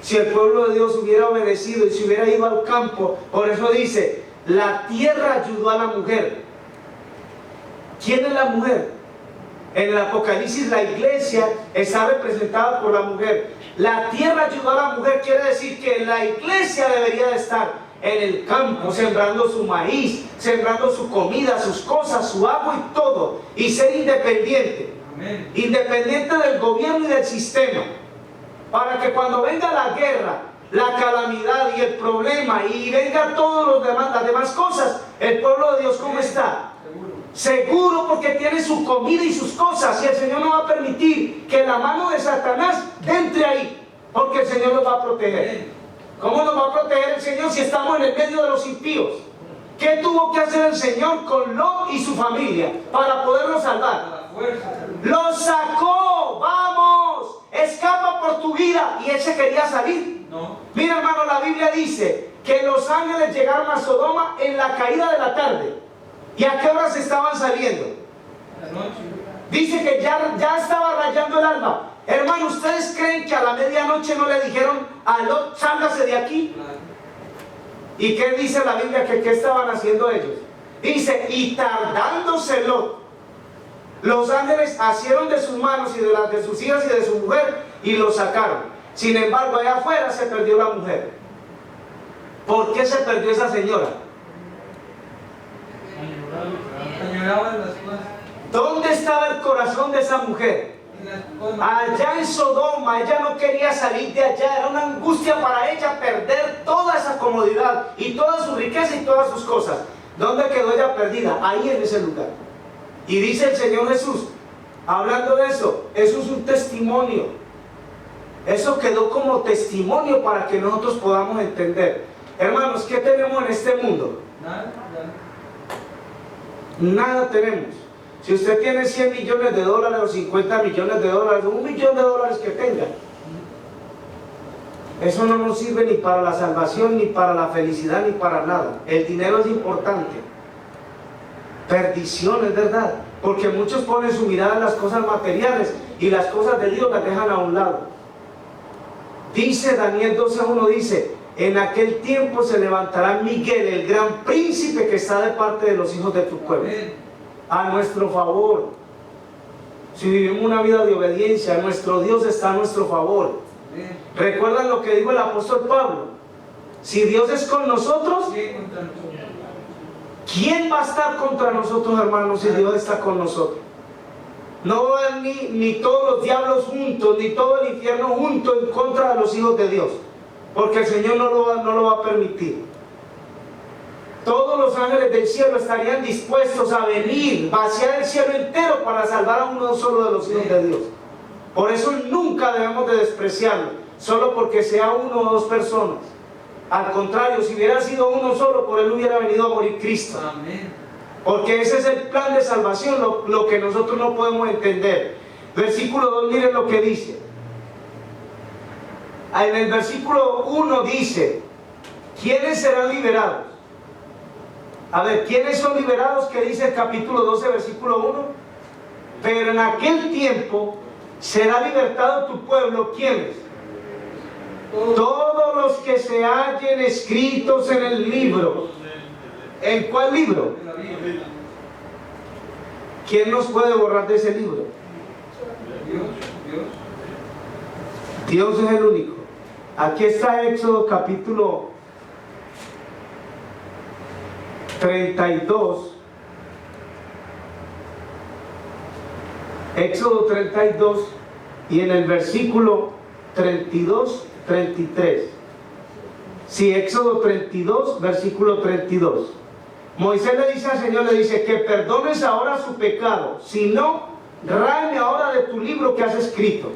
Si el pueblo de Dios hubiera obedecido y si hubiera ido al campo, por eso dice, la tierra ayudó a la mujer. ¿Quién es la mujer? En el Apocalipsis la iglesia está representada por la mujer. La tierra ayudó a la mujer, quiere decir que la iglesia debería de estar en el campo, sembrando su maíz, sembrando su comida, sus cosas, su agua y todo, y ser independiente. Amén. Independiente del gobierno y del sistema, para que cuando venga la guerra, la calamidad y el problema y venga todas las demás cosas, el pueblo de Dios ¿cómo está? Seguro, porque tiene su comida y sus cosas, y el Señor no va a permitir que la mano de Satanás entre ahí, porque el Señor nos va a proteger. ¿Cómo nos va a proteger el Señor si estamos en el medio de los impíos? ¿Qué tuvo que hacer el Señor con Lot y su familia para poderlo salvar? Lo sacó, vamos, escapa por tu vida, y él se quería salir. No. Mira, hermano, la Biblia dice que los ángeles llegaron a Sodoma en la caída de la tarde. ¿Y a qué horas estaban saliendo? La noche. Dice que ya estaba rayando el alba. Hermano, ¿ustedes creen que a la medianoche no le dijeron a Lot, sálgase de aquí? ¿Y qué dice la Biblia? ¿Qué estaban haciendo ellos? Dice, y tardándose Lot, los ángeles asieron de sus manos y de las de sus hijas y de su mujer y lo sacaron. Sin embargo, allá afuera se perdió la mujer. ¿Por qué se perdió esa señora? ¿Dónde estaba el corazón de esa mujer? Allá en Sodoma. Ella no quería salir de allá. Era una angustia para ella perder toda esa comodidad y toda su riqueza y todas sus cosas. ¿Dónde quedó ella perdida? Ahí en ese lugar. Y dice el Señor Jesús, hablando de eso es un testimonio. Eso quedó como testimonio para que nosotros podamos entender. Hermanos, ¿qué tenemos en este mundo? Nada tenemos. Si usted tiene 100 millones de dólares o 50 millones de dólares o $1 millón que tenga, eso no nos sirve ni para la salvación, ni para la felicidad, ni para nada. El dinero es importante. Perdición, es verdad, porque muchos ponen su mirada en las cosas materiales y las cosas de Dios las dejan a un lado. Dice Daniel 12:1, dice, en aquel tiempo se levantará Miguel, el gran príncipe que está de parte de los hijos de tu pueblo, a nuestro favor. Si vivimos una vida de obediencia, nuestro Dios está a nuestro favor. ¿Recuerdan lo que dijo el apóstol Pablo? Si Dios es con nosotros, ¿quién va a estar contra nosotros, hermanos, si Dios está con nosotros? No van ni todos los diablos juntos, ni todo el infierno junto en contra de los hijos de Dios, porque el Señor no lo va a permitir. Todos los ángeles del cielo estarían dispuestos a venir, vaciar el cielo entero para salvar a uno solo de los hijos de Dios. Por eso nunca debemos de despreciarlo, solo porque sea uno o dos personas. Al contrario, si hubiera sido uno solo, por él hubiera venido a morir Cristo. Amén. Porque ese es el plan de salvación, lo que nosotros no podemos entender. Versículo 2, miren lo que dice. En el versículo 1 dice, ¿quiénes serán liberados? A ver, ¿quiénes son liberados? ¿Qué dice el capítulo 12, versículo 1? Pero en aquel tiempo será libertado tu pueblo. ¿Quiénes? Todos los que se hallen escritos en el libro. ¿En cuál libro? ¿Quién nos puede borrar de ese libro? Dios es el único. Aquí está Éxodo capítulo 32. Éxodo 32 y en el versículo 32, 33. Sí, Éxodo 32, versículo 32. Moisés le dice al Señor, le dice, que perdones ahora su pecado, si no, ráeme ahora de tu libro que has escrito.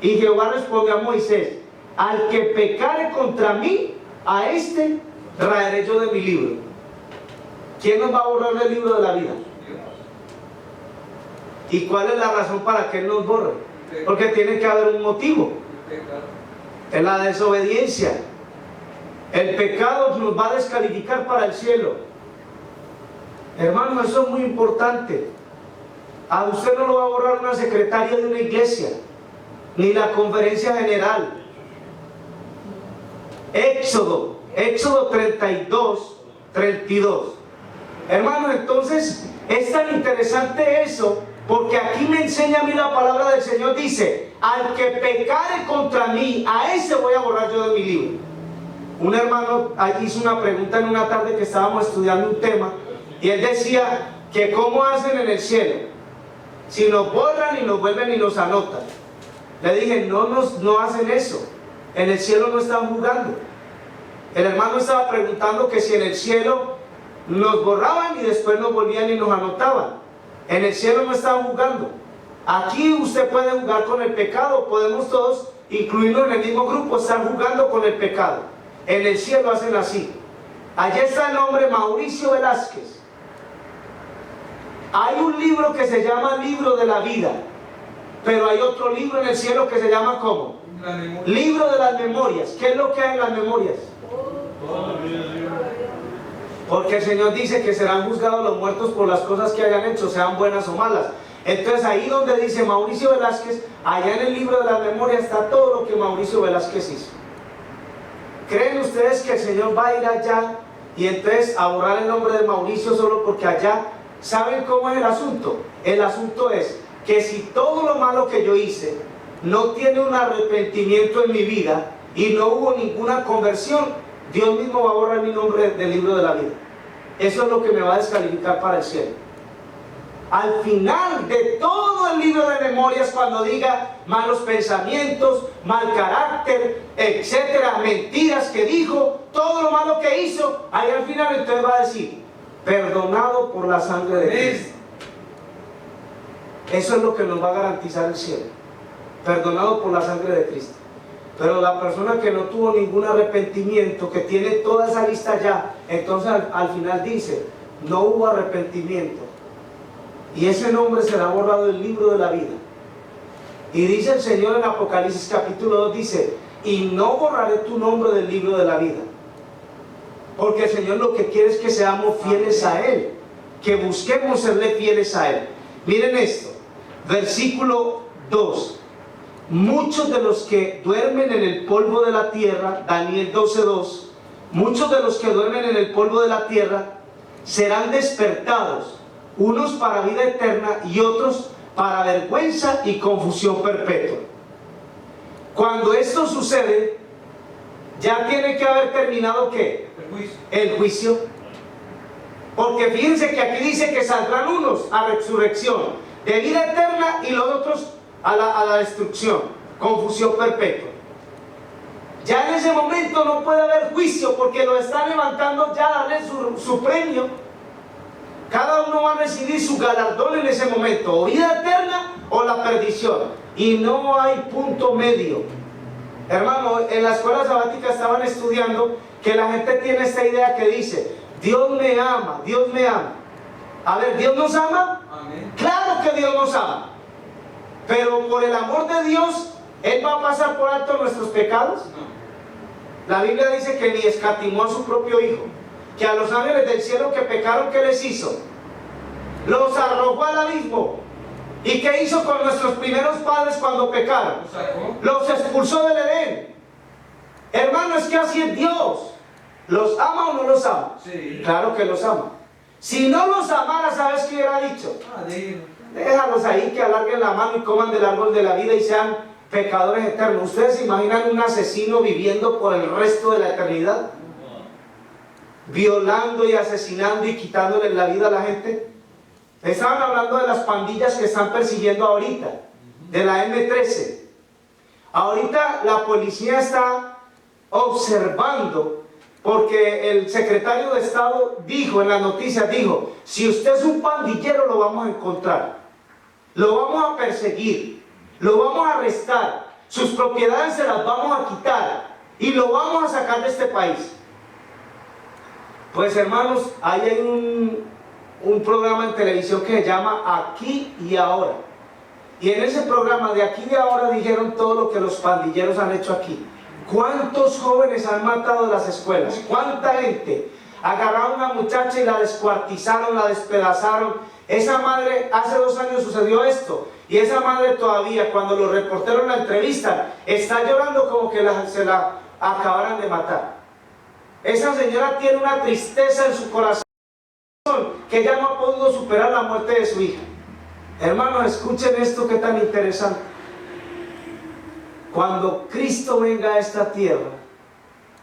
Y Jehová responde a Moisés, al que pecare contra mí, a este raeré yo de mi libro. ¿Quién nos va a borrar del libro de la vida? ¿Y cuál es la razón para que Él nos borre? Porque tiene que haber un motivo. Es la desobediencia. El pecado nos va a descalificar para el cielo. Hermano, eso es muy importante. A usted no lo va a borrar una secretaria de una iglesia, ni la conferencia general. Éxodo 32, 32. Hermano, entonces es tan interesante eso, porque aquí me enseña a mí la palabra del Señor. Dice, al que pecare contra mí, a ese voy a borrar yo de mi libro. Un hermano hizo una pregunta en una tarde que estábamos estudiando un tema, y él decía que cómo hacen en el cielo, si nos borran y nos vuelven y nos anotan. Le dije, no hacen eso. En el cielo no están jugando. El hermano estaba preguntando que si en el cielo nos borraban y después nos volvían y nos anotaban. En el cielo no están jugando. Aquí usted puede jugar con el pecado, podemos todos incluirnos en el mismo grupo, estar jugando con el pecado. En el cielo hacen así. Allá está el nombre Mauricio Velázquez. Hay un libro que se llama Libro de la Vida, pero hay otro libro en el cielo que se llama ¿cómo? Libro de las Memorias. ¿Qué es lo que hay en las memorias? Porque el Señor dice que serán juzgados los muertos por las cosas que hayan hecho, sean buenas o malas. Entonces ahí donde dice Mauricio Velázquez, allá en el libro de las memorias está todo lo que Mauricio Velázquez hizo. ¿Creen ustedes que el Señor va a ir allá y entonces a borrar el nombre de Mauricio solo porque allá? ¿Saben cómo es el asunto? El asunto es que si todo lo malo que yo hice no tiene un arrepentimiento en mi vida y no hubo ninguna conversión, Dios mismo va a borrar mi nombre del libro de la vida. Eso es lo que me va a descalificar para el cielo. Al final de todo el libro de memorias, cuando diga malos pensamientos, mal carácter, etcétera, mentiras que dijo, todo lo malo que hizo, ahí al final entonces va a decir, perdonado por la sangre de Cristo. Eso es lo que nos va a garantizar el cielo. Perdonado por la sangre de Cristo. Pero la persona que no tuvo ningún arrepentimiento, que tiene toda esa lista ya, entonces al final dice, no hubo arrepentimiento. Y ese nombre será borrado del libro de la vida. Y dice el Señor en Apocalipsis capítulo 2, dice, y no borraré tu nombre del libro de la vida. Porque el Señor lo que quiere es que seamos fieles a Él, que busquemos serle fieles a Él. Miren esto, versículo 2. Muchos de los que duermen en el polvo de la tierra, Daniel 12:2, muchos de los que duermen en el polvo de la tierra serán despertados, unos para vida eterna y otros para vergüenza y confusión perpetua. Cuando esto sucede, ya tiene que haber terminado ¿qué? El juicio. Porque fíjense que aquí dice que saldrán unos a resurrección de vida eterna y los otros a la destrucción, confusión perpetua. Ya en ese momento no puede haber juicio, porque lo están levantando ya a darle su premio. Cada uno va a recibir su galardón en ese momento, o vida eterna o la perdición, y no hay punto medio. Hermano, en la escuela sabática estaban estudiando que la gente tiene esta idea que dice, Dios me ama, Dios me ama. A ver, ¿Dios nos ama? Amén. Claro que Dios nos ama. Pero por el amor de Dios, ¿Él va a pasar por alto nuestros pecados? No. La Biblia dice que ni escatimó a su propio Hijo, que a los ángeles del cielo que pecaron, ¿qué les hizo? Los arrojó al abismo. ¿Y qué hizo con nuestros primeros padres cuando pecaron? Los expulsó del Edén. Hermano, es que así es Dios. ¿Los ama o no los ama? Sí. Claro que los ama. Si no los amara, ¿sabes qué hubiera dicho? Déjalos ahí que alarguen la mano y coman del árbol de la vida y sean pecadores eternos. ¿Ustedes se imaginan un asesino viviendo por el resto de la eternidad? Violando y asesinando y quitándole la vida a la gente. Estaban hablando de las pandillas que están persiguiendo ahorita, de la M13. Ahorita la policía está observando porque el secretario de Estado dijo en las noticias, dijo, si usted es un pandillero lo vamos a encontrar, lo vamos a perseguir, lo vamos a arrestar, sus propiedades se las vamos a quitar y lo vamos a sacar de este país. Pues hermanos, ahí hay un programa en televisión que se llama Aquí y Ahora. Y en ese programa de Aquí y Ahora dijeron todo lo que los pandilleros han hecho aquí. ¿Cuántos jóvenes han matado en las escuelas? ¿Cuánta gente? Agarraron a una muchacha y la descuartizaron, la despedazaron. Esa madre, hace 2 años sucedió esto. Y esa madre todavía, cuando los reporteros la entrevistan, está llorando como que se la acabaran de matar. Esa señora tiene una tristeza en su corazón que ya no ha podido superar la muerte de su hija. Hermanos, escuchen esto que tan interesante. Cuando Cristo venga a esta tierra,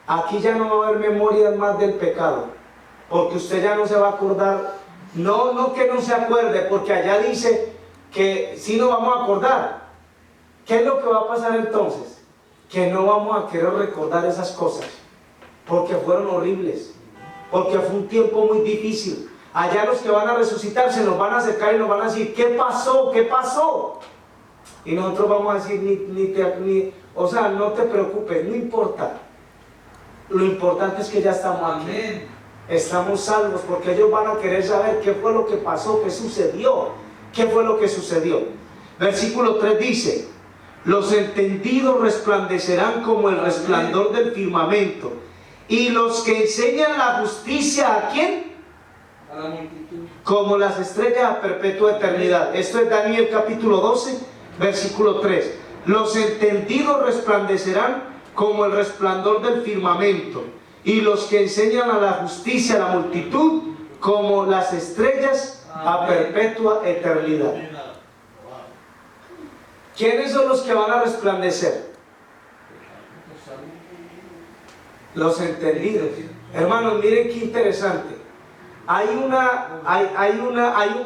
aquí ya no va a haber memorias más del pecado, porque usted ya no se va a acordar. No que no se acuerde, porque allá dice que sí nos vamos a acordar. ¿Qué es lo que va a pasar entonces? Que no vamos a querer recordar esas cosas, porque fueron horribles, porque fue un tiempo muy difícil. Allá los que van a resucitar se nos van a acercar y nos van a decir, ¿qué pasó? ¿Qué pasó? Y nosotros vamos a decir, o sea, no te preocupes, no importa. Lo importante es que ya estamos aquí. Estamos salvos, porque ellos van a querer saber qué fue lo que pasó, qué sucedió, qué fue lo que sucedió. Versículo 3 dice, los entendidos resplandecerán como el resplandor del firmamento, y los que enseñan la justicia, ¿a quién? A la multitud. Como las estrellas a perpetua eternidad. Esto es Daniel capítulo 12, versículo 3. Los entendidos resplandecerán como el resplandor del firmamento, y los que enseñan a la justicia a la multitud como las estrellas a perpetua eternidad. ¿Quiénes son los que van a resplandecer? Los entendidos. Hermanos, miren qué interesante. Hay un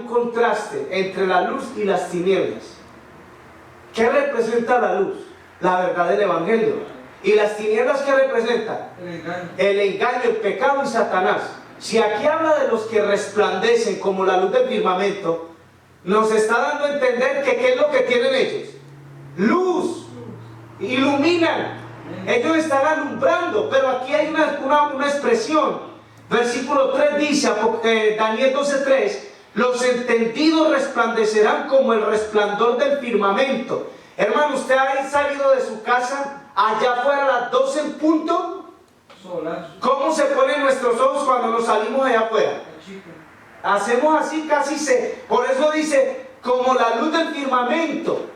contraste entre la luz y las tinieblas. ¿Qué representa la luz? La verdad del Evangelio. ¿Y las tinieblas qué representan? El engaño, el pecado y Satanás. Si aquí habla de los que resplandecen como la luz del firmamento, nos está dando a entender que ¿qué es lo que tienen ellos? Luz. Iluminan. Ellos están alumbrando. Pero aquí hay una expresión. Versículo 3 dice, Daniel 12:3, los entendidos resplandecerán como el resplandor del firmamento. Hermano, usted ha salido de su casa allá afuera a las 12 en punto. ¿Cómo se ponen nuestros ojos cuando nos salimos allá afuera? Hacemos así, por eso dice, como la luz del firmamento.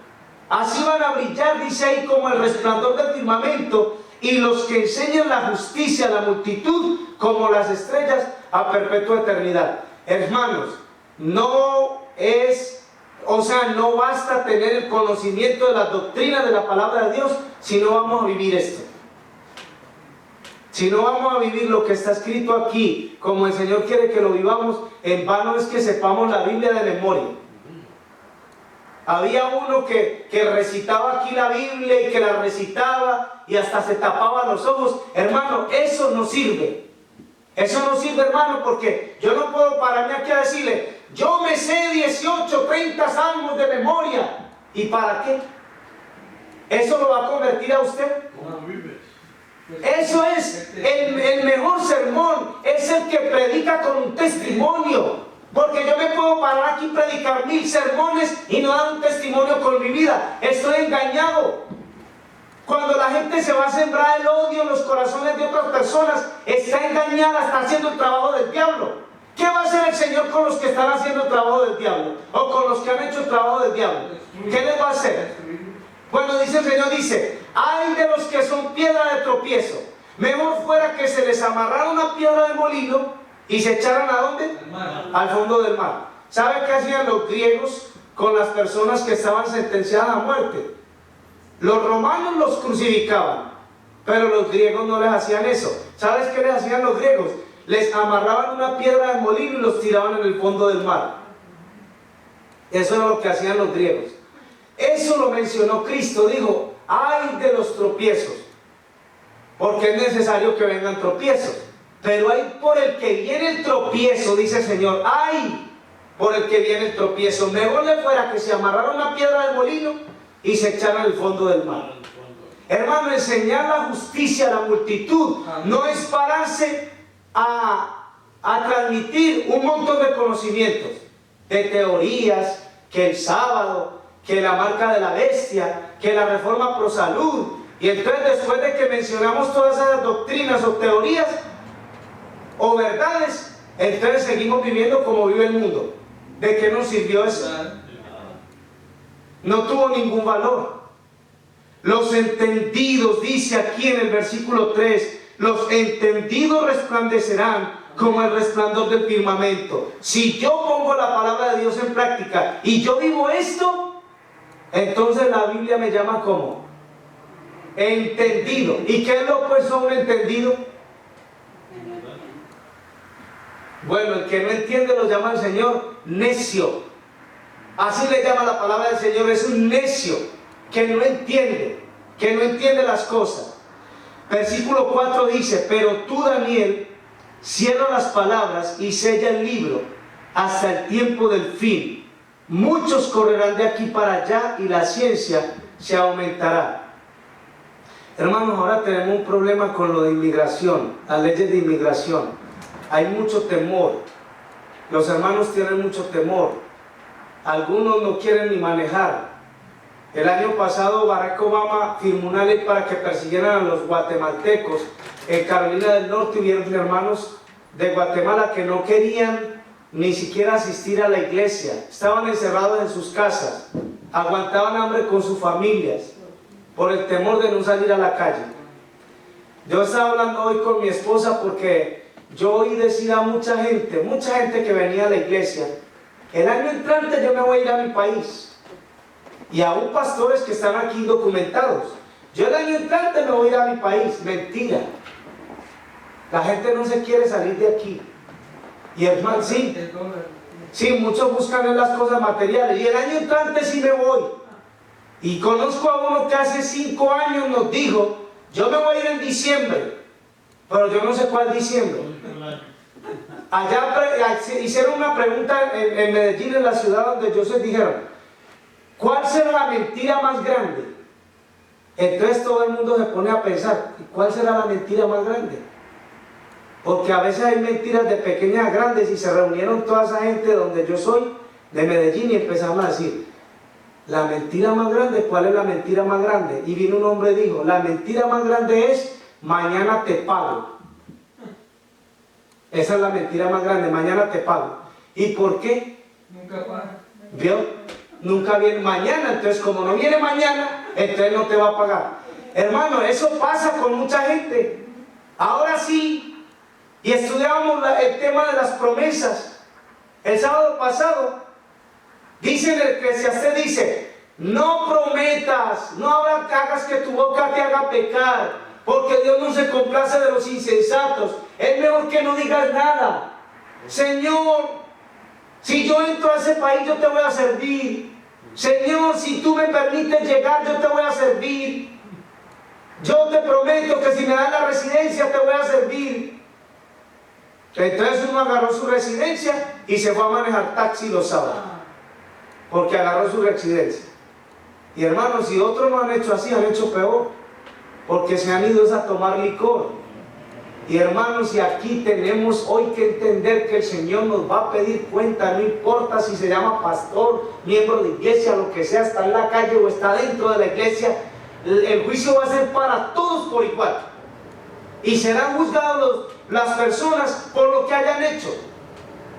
Así van a brillar, dice ahí, como el resplandor del firmamento. Y los que enseñan la justicia a la multitud como las estrellas a perpetua eternidad. Hermanos, no basta tener el conocimiento de la doctrina de la palabra de Dios si no vamos a vivir esto. Si no vamos a vivir lo que está escrito aquí, como el Señor quiere que lo vivamos, en vano es que sepamos la Biblia de memoria. Había uno que recitaba aquí la Biblia y que la recitaba y hasta se tapaba los ojos. Hermano, eso no sirve. Eso no sirve, hermano, porque yo no puedo pararme aquí a decirle, yo me sé 18, 30 salmos de memoria. ¿Y para qué? ¿Eso lo va a convertir a usted? ¿Cómo vives? Eso es el mejor sermón, es el que predica con un testimonio. Porque yo me puedo parar aquí y predicar 1000 sermones y no dar un testimonio con mi vida. Estoy engañado. Cuando la gente se va a sembrar el odio en los corazones de otras personas, está engañada, está haciendo el trabajo del diablo. ¿Qué va a hacer el Señor con los que están haciendo el trabajo del diablo? O con los que han hecho el trabajo del diablo. ¿Qué les va a hacer? Bueno, dice el Señor, ay de los que son piedra de tropiezo. Mejor fuera que se les amarrara una piedra de molino y se echaran ¿a dónde? Al fondo del mar. ¿Sabe qué hacían los griegos con las personas que estaban sentenciadas a muerte? Los romanos los crucificaban, pero los griegos no les hacían eso. ¿Sabes qué les hacían los griegos? Les amarraban una piedra de molino y los tiraban en el fondo del mar. Eso era lo que hacían los griegos. Eso lo mencionó Cristo, dijo, ay de los tropiezos, porque es necesario que vengan tropiezos. Pero hay por el que viene el tropiezo, dice el Señor. ¡Ay! Por el que viene el tropiezo. Mejor le fuera que se amarrara una piedra de molino y se echara al fondo del mar. Hermano, enseñar la justicia a la multitud no es pararse a transmitir un montón de conocimientos, de teorías, que el sábado, que la marca de la bestia, que la reforma pro salud. Y entonces, después de que mencionamos todas esas doctrinas o teorías o verdades, entonces seguimos viviendo como vive el mundo. ¿De qué nos sirvió eso? No tuvo ningún valor. Los entendidos, dice aquí en el versículo 3, los entendidos resplandecerán como el resplandor del firmamento. Si yo pongo la palabra de Dios en práctica y yo vivo esto, entonces la Biblia me llama como entendido. ¿Y qué es lo opuesto a un entendido? Bueno, el que no entiende lo llama el Señor necio. Así le llama la palabra del Señor, es un necio que no entiende las cosas. Versículo 4 dice: pero tú, Daniel, cierra las palabras y sella el libro hasta el tiempo del fin. Muchos correrán de aquí para allá y la ciencia se aumentará. Hermanos, ahora tenemos un problema con lo de inmigración, las leyes de inmigración. Hay mucho temor. Los hermanos tienen mucho temor. Algunos no quieren ni manejar. El año pasado Barack Obama firmó una ley para que persiguieran a los guatemaltecos. En Carolina del Norte hubieron hermanos de Guatemala que no querían ni siquiera asistir a la iglesia. Estaban encerrados en sus casas, aguantaban hambre con sus familias por el temor de no salir a la calle. Yo estaba hablando hoy con mi esposa porque yo oí decir a mucha gente que venía a la iglesia: el año entrante yo me voy a ir a mi país. Y aún pastores que están aquí documentados: yo el año entrante me voy a ir a mi país. Mentira. La gente no se quiere salir de aquí. Y hermano, sí, muchos buscan las cosas materiales. Y el año entrante sí me voy. Y conozco a uno que hace 5 años nos dijo: yo me voy a ir en diciembre. Pero yo no sé cuál diciembre. Allá hicieron una pregunta en Medellín, en la ciudad donde yo se dijeron: ¿cuál será la mentira más grande? Entonces todo el mundo se pone a pensar: ¿cuál será la mentira más grande? Porque a veces hay mentiras de pequeñas a grandes, y se reunieron toda esa gente donde yo soy, de Medellín, y empezaron a decir: la mentira más grande, ¿cuál es la mentira más grande? Y vino un hombre y dijo: la mentira más grande es: mañana te pago. Esa es la mentira más grande: mañana te pago. ¿Y por qué? Nunca paga. ¿Vio? Nunca viene mañana. Entonces, como no viene mañana, entonces no te va a pagar. Hermano, eso pasa con mucha gente. Ahora sí, y estudiábamos el tema de las promesas el sábado pasado. Dice en el Eclesiastés, dice: no prometas, no hagas que tu boca te haga pecar, porque Dios no se complace de los insensatos. Es mejor que no digas nada. Señor, si yo entro a ese país, yo te voy a servir. Señor, si tú me permites llegar, yo te voy a servir. Yo te prometo que si me das la residencia, te voy a servir. Entonces uno agarró su residencia y se fue a manejar taxi los sábados, porque agarró su residencia. Y hermanos, si otros no han hecho así, han hecho peor, porque se han ido a tomar licor. Y hermanos, y aquí tenemos hoy que entender que el Señor nos va a pedir cuenta. No importa si se llama pastor, miembro de iglesia, lo que sea, está en la calle o está dentro de la iglesia, el juicio va a ser para todos por igual. Y serán juzgados las personas por lo que hayan hecho.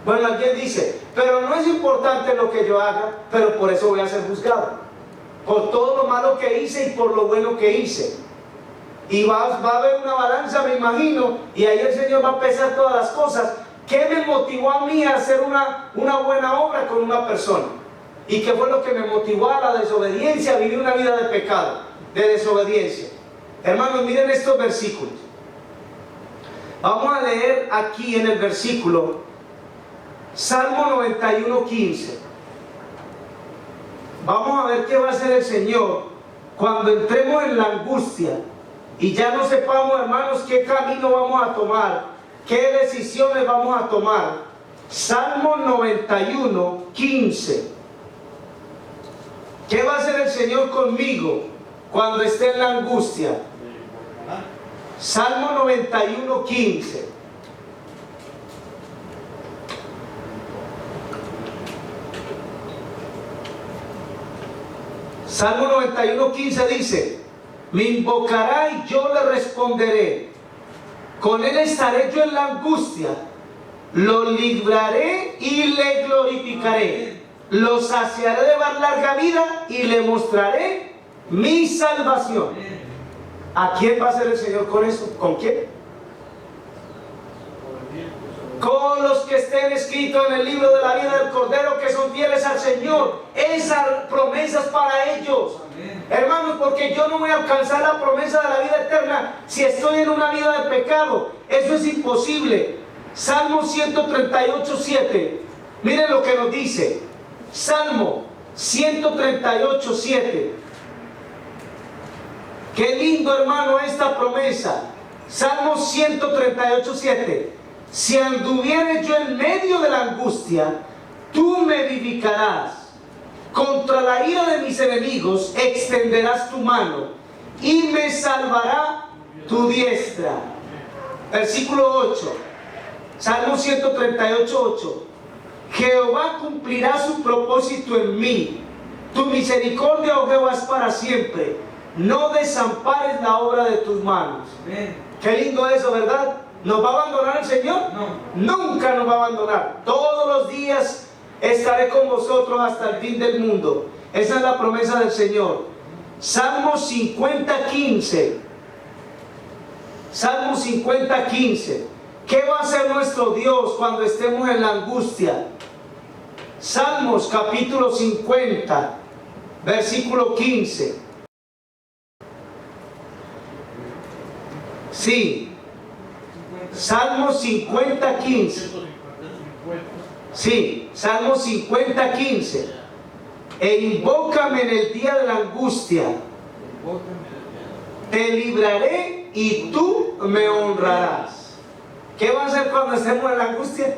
Bueno, alguien dice: pero no es importante lo que yo haga, pero por eso voy a ser juzgado, por todo lo malo que hice y por lo bueno que hice. Y va a haber una balanza, me imagino, y ahí el Señor va a pesar todas las cosas. ¿Qué me motivó a mí a hacer una buena obra con una persona? ¿Y qué fue lo que me motivó a la desobediencia, a vivir una vida de pecado, de desobediencia? Hermanos, miren estos versículos. Vamos a leer aquí en el versículo Salmo 91:15. Vamos a ver qué va a hacer el Señor cuando entremos en la angustia y ya no sepamos, hermanos, qué camino vamos a tomar, ¿Qué decisiones vamos a tomar? Salmo 91, 15. ¿Qué va a hacer el Señor conmigo cuando esté en la angustia? Salmo 91, 15. Salmo 91, 15 dice: me invocará y yo le responderé. Con él estaré yo en la angustia. Lo libraré y le glorificaré. Lo saciaré de más larga vida y le mostraré mi salvación. ¿A quién va a ser el Señor con eso? ¿Con quién? Con los que estén escritos en el libro de la vida del Cordero, que son fieles al Señor. Esas promesas para ellos. Hermanos, porque yo no voy a alcanzar la promesa de la vida eterna si estoy en una vida de pecado. Eso es imposible. Salmo 138, 7. Miren lo que nos dice. Salmo 138, 7. Qué lindo, hermano, esta promesa. Salmo 138, 7. Si anduviere yo en medio de la angustia, tú me vivificarás. Contra la ira de mis enemigos extenderás tu mano y me salvará tu diestra. Versículo 8. Salmo 138, 8. Jehová cumplirá su propósito en mí. Tu misericordia, oh Jehová, es para siempre. No desampares la obra de tus manos. Qué lindo eso, ¿verdad? ¿Nos va a abandonar el Señor? No. Nunca nos va a abandonar. Todos los días estaré con vosotros hasta el fin del mundo. Esa es la promesa del Señor. Salmo 50, 15. Salmo 50, 15. ¿Qué va a hacer nuestro Dios cuando estemos en la angustia? Salmos capítulo 50, versículo 15. Sí. Salmos 50, 15. Sí, Salmo 50, 15. E invócame en el día de la angustia. Te libraré y tú me honrarás. ¿Qué va a hacer cuando estemos en la angustia?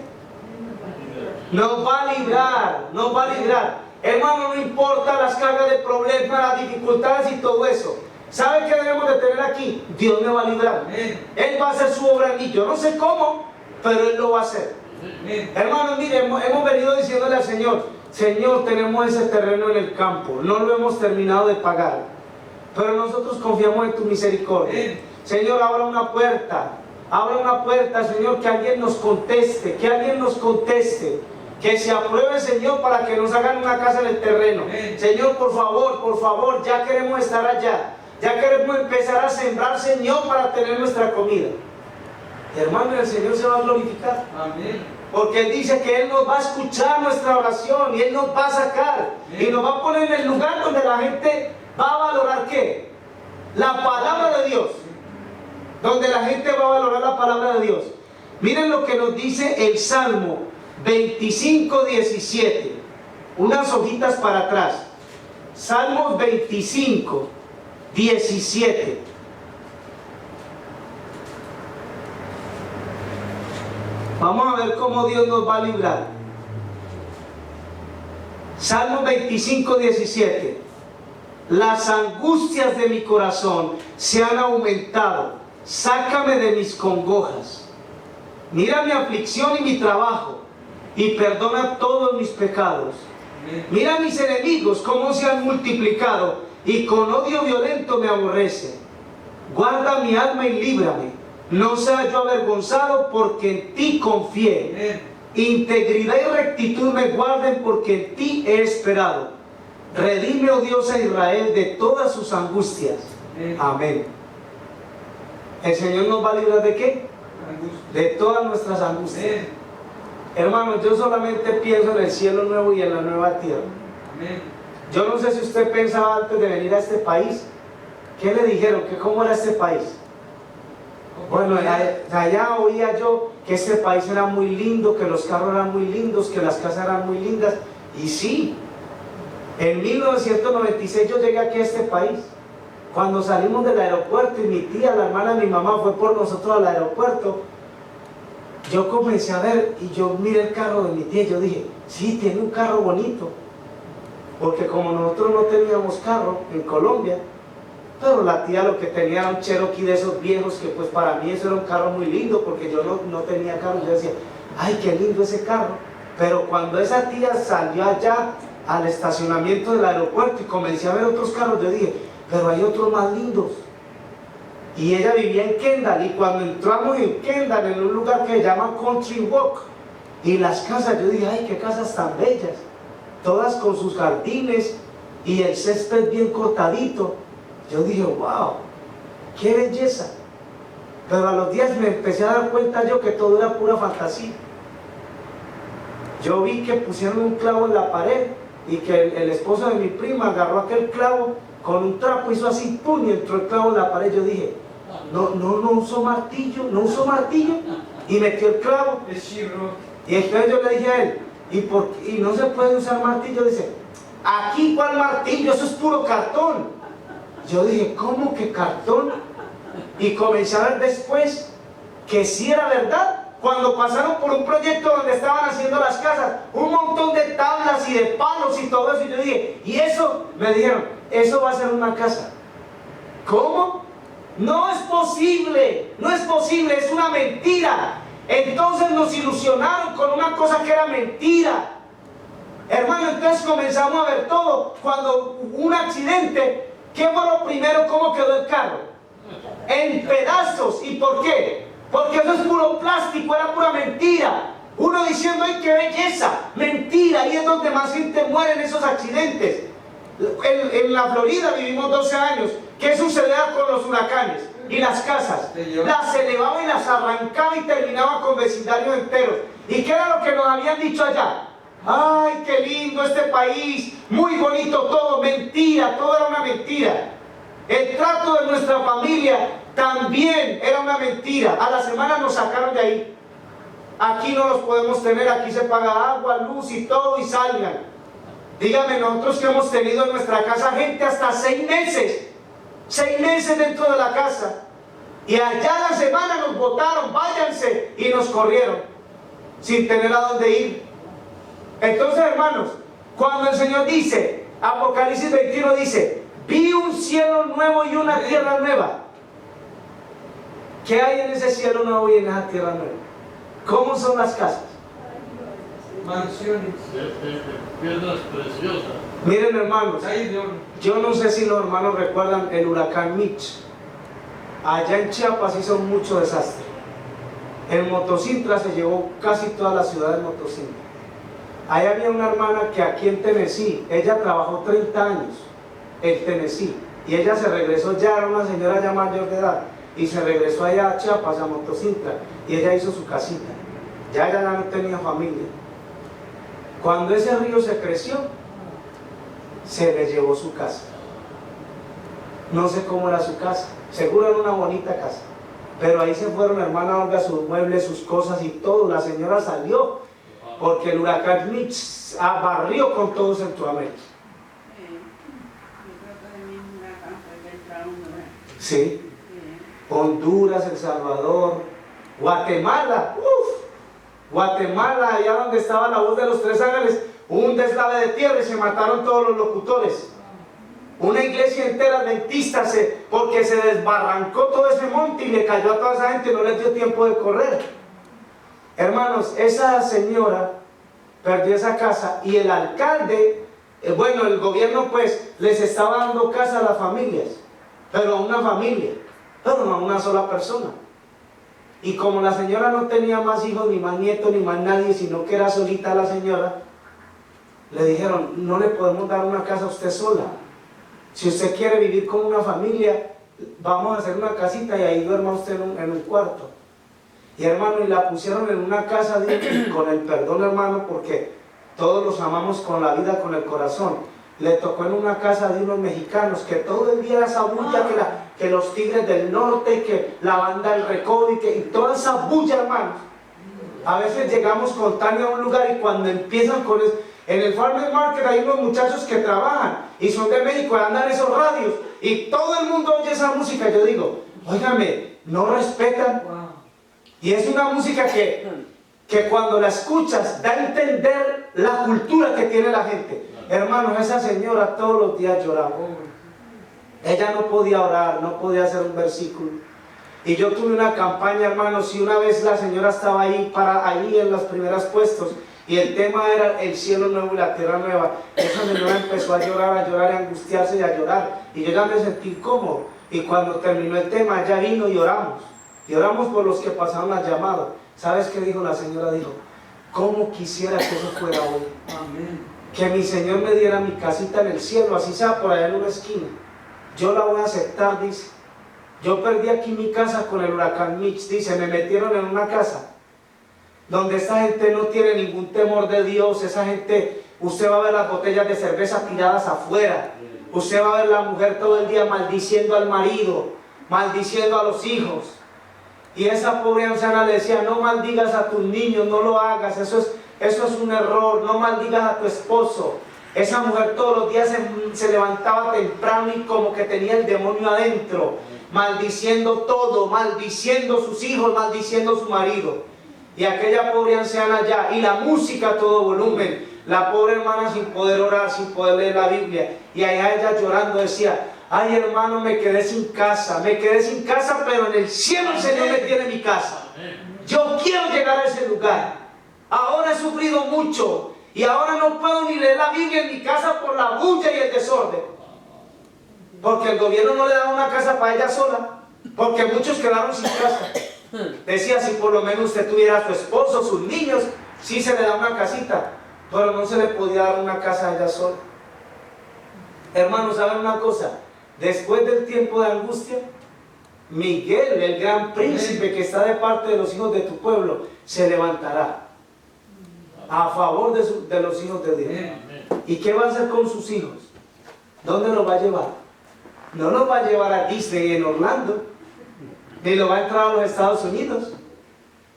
Nos va a librar, nos va a librar. Hermano, no importa las cargas de problemas, las dificultades y todo eso. ¿Sabe qué debemos de tener aquí? Dios me va a librar. Él va a hacer su obra en mí. Yo no sé cómo, pero Él lo va a hacer. Hermanos, mire, hemos venido diciéndole al Señor: Señor, tenemos ese terreno en el campo, no lo hemos terminado de pagar, pero nosotros confiamos en tu misericordia. Señor, abra una puerta, Señor, que alguien nos conteste, que se apruebe, Señor, para que nos hagan una casa en el terreno. Señor, por favor, ya queremos estar allá, ya queremos empezar a sembrar, Señor, para tener nuestra comida. Hermano, el Señor se va a glorificar. Amén. Porque Él dice que Él nos va a escuchar nuestra oración y Él nos va a sacar. Amén. Y nos va a poner en el lugar donde la gente va a valorar ¿qué? La palabra de Dios. Donde la gente va a valorar la palabra de Dios. Miren lo que nos dice el Salmo 25, 17. Unas hojitas para atrás. Salmos 25, 17. Vamos a ver cómo Dios nos va a librar. Salmo 25, 17. Las angustias de mi corazón se han aumentado. Sácame de mis congojas. Mira mi aflicción y mi trabajo, y perdona todos mis pecados. Mira mis enemigos cómo se han multiplicado, y con odio violento me aborrecen. Guarda mi alma y líbrame. No sea yo avergonzado, porque en ti confié. Integridad y rectitud me guarden, porque en ti he esperado. Redime, oh Dios, a Israel de todas sus angustias. Amén. ¿El Señor nos va a librar de qué? De todas nuestras angustias. Hermanos, yo solamente pienso en el cielo nuevo y en la nueva tierra. Yo no sé si usted pensaba antes de venir a este país. ¿Qué le dijeron? ¿Que cómo era este país? Bueno, allá oía yo que este país era muy lindo, que los carros eran muy lindos, que las casas eran muy lindas. Y sí, en 1996 yo llegué aquí a este país. Cuando salimos del aeropuerto y mi tía, la hermana de mi mamá, fue por nosotros al aeropuerto, yo comencé a ver y yo miré el carro de mi tía y yo dije, sí, tiene un carro bonito. Porque como nosotros no teníamos carro en Colombia, pero la tía lo que tenía era un Cherokee de esos viejos que pues para mí eso era un carro muy lindo porque yo no tenía carro. Yo decía, ay, qué lindo ese carro. Pero cuando esa tía salió allá al estacionamiento del aeropuerto y comencé a ver otros carros, yo dije, pero hay otros más lindos. Y ella vivía en Kendall, y cuando entramos en Kendall, en un lugar que se llama Country Walk, y las casas, yo dije, ay, qué casas tan bellas, todas con sus jardines y el césped bien cortadito. Yo dije, wow, qué belleza. Pero a los días me empecé a dar cuenta yo que todo era pura fantasía. Yo vi que pusieron un clavo en la pared y que el esposo de mi prima agarró aquel clavo con un trapo, hizo así, pum, y entró el clavo en la pared. Yo dije, no usó martillo, y metió el clavo. Y entonces yo le dije a él, ¿y no se puede usar martillo? Dice, aquí ¿cuál martillo? Eso es puro cartón. Yo dije, ¿cómo que cartón? Y comencé a ver después que sí era verdad. Cuando pasaron por un proyecto donde estaban haciendo las casas, un montón de tablas y de palos y todo eso, y yo dije, ¿y eso? Me dijeron, eso va a ser una casa. ¿Cómo? No es posible, no es posible, es una mentira. Entonces nos ilusionaron con una cosa que era mentira. Hermano, entonces comenzamos a ver todo. Cuando hubo un accidente, ¿qué fue lo primero? ¿Cómo quedó el carro? En pedazos. ¿Y por qué? Porque eso es puro plástico, era pura mentira. Uno diciendo, ¡ay, qué belleza! Mentira, ahí es donde más gente muere en esos accidentes. En la Florida vivimos 12 años. ¿Qué sucedía con los huracanes? Y las casas, las elevaba y las arrancaba y terminaba con vecindarios enteros. ¿Y qué era lo que nos habían dicho allá? ¡Ay, qué lindo este país! Muy bonito todo. Mentira, todo era una mentira. El trato de nuestra familia también era una mentira. A la semana nos sacaron de ahí. Aquí no los podemos tener, aquí se paga agua, luz y todo, y salgan. Dígame, nosotros que hemos tenido en nuestra casa gente hasta 6 meses. 6 meses dentro de la casa. Y allá a la semana nos botaron, váyanse, y nos corrieron, sin tener a dónde ir. Entonces, hermanos, cuando el Señor dice, Apocalipsis 21 dice, vi un cielo nuevo y una tierra nueva. ¿Qué hay en ese cielo nuevo y en esa tierra nueva? ¿Cómo son las casas? Mansiones. Piedras preciosas. Miren, hermanos, yo no sé si los hermanos recuerdan el huracán Mitch. Allá en Chiapas hizo mucho desastre. El Motocintla se llevó casi toda la ciudad de Motocintla. Ahí había una hermana que aquí en Tennessee, ella trabajó 30 años en Tennessee, y ella se regresó, ya era una señora ya mayor de edad, y se regresó allá a Chiapas, a Motocintla, y ella hizo su casita. Ya ella no tenía familia. Cuando ese río se creció, se le llevó su casa. No sé cómo era su casa, seguro era una bonita casa, pero ahí se fueron, hermana Olga, sus muebles, sus cosas y todo. La señora salió porque el huracán Mitch barrió con todo Centroamérica. Sí. Honduras, El Salvador, Guatemala, Guatemala, allá donde estaba la voz de los 3 ángeles, hubo un deslave de tierra y se mataron todos los locutores. Una iglesia entera adventista, porque se desbarrancó todo ese monte y le cayó a toda esa gente y no les dio tiempo de correr. Hermanos, esa señora perdió esa casa, y el alcalde, bueno, el gobierno pues les estaba dando casa a las familias, pero a una familia, pero no a una sola persona. Y como la señora no tenía más hijos, ni más nietos, ni más nadie, sino que era solita la señora, le dijeron, no le podemos dar una casa a usted sola. Si usted quiere vivir con una familia, vamos a hacer una casita y ahí duerma usted en un cuarto. Y hermano, y la pusieron en una casa con el perdón, hermano, porque todos los amamos con la vida, con el corazón. Le tocó en una casa de unos mexicanos que todo el día era esa bulla, que los Tigres del Norte, que la banda El Recodo, y toda esa bulla, hermanos. A veces llegamos con Tania a un lugar y cuando empiezan con eso, en el Farmers Market hay unos muchachos que trabajan y son de México, andan esos radios y todo el mundo oye esa música. Yo digo, óigame, no respetan. Y es una música que cuando la escuchas da a entender la cultura que tiene la gente. Hermanos, esa señora todos los días lloraba. Ella no podía orar, no podía hacer un versículo. Y yo tuve una campaña, hermanos, y una vez la señora estaba ahí en los primeros puestos, y el tema era el cielo nuevo y la tierra nueva. Esa señora empezó a llorar, a angustiarse y a llorar. Y yo ya me sentí incómodo. Y cuando terminó el tema, ella vino y oramos. Y oramos por los que pasaron la llamada. ¿Sabes qué dijo la señora? Dijo, ¿cómo quisiera que eso fuera hoy? Amén. Que mi Señor me diera mi casita en el cielo, así sea por allá en una esquina. Yo la voy a aceptar, dice. Yo perdí aquí mi casa con el huracán Mitch, dice, me metieron en una casa donde esa gente no tiene ningún temor de Dios. Esa gente, usted va a ver las botellas de cerveza tiradas afuera, usted va a ver la mujer todo el día maldiciendo al marido, maldiciendo a los hijos. Y esa pobre anciana le decía, no maldigas a tus niños, no lo hagas, eso es un error, no maldigas a tu esposo. Esa mujer todos los días se levantaba temprano y como que tenía el demonio adentro, maldiciendo todo, maldiciendo sus hijos, maldiciendo su marido. Y aquella pobre anciana ya, y la música a todo volumen, la pobre hermana sin poder orar, sin poder leer la Biblia, y allá ella llorando decía, ay hermano, me quedé sin casa, pero en el cielo el Señor me tiene mi casa. Yo quiero llegar a ese lugar. Ahora he sufrido mucho, y ahora no puedo ni leer la Biblia en mi casa por la bulla y el desorden. Porque el gobierno no le da una casa para ella sola, porque muchos quedaron sin casa. Decía, si por lo menos usted tuviera a su esposo, sus niños, sí se le da una casita, pero no se le podía dar una casa a ella sola. Hermanos, ¿saben una cosa? Después del tiempo de angustia, Miguel, el gran príncipe que está de parte de los hijos de tu pueblo, se levantará a favor de los hijos de Dios. ¿Y qué va a hacer con sus hijos? ¿Dónde los va a llevar? No los va a llevar a Disney en Orlando, ni lo va a entrar a los Estados Unidos.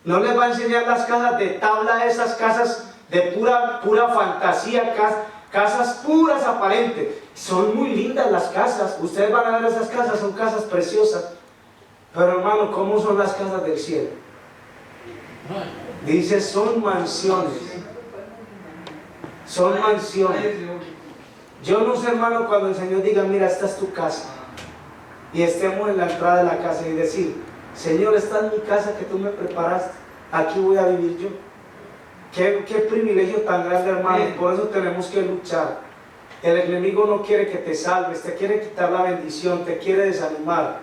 No les va a enseñar las casas de tabla, esas casas de pura fantasía, casas puras aparentes. Son muy lindas las casas, ustedes van a ver esas casas, son casas preciosas. Pero hermano, ¿cómo son las casas del cielo? Dice, son mansiones. Son mansiones. Yo no sé, hermano, cuando el Señor diga, mira, esta es tu casa, y estemos en la entrada de la casa y decir, Señor, esta es mi casa que tú me preparaste, aquí voy a vivir yo. Qué privilegio tan grande, hermano. Por eso tenemos que luchar. El enemigo no quiere que te salves, te quiere quitar la bendición, te quiere desanimar.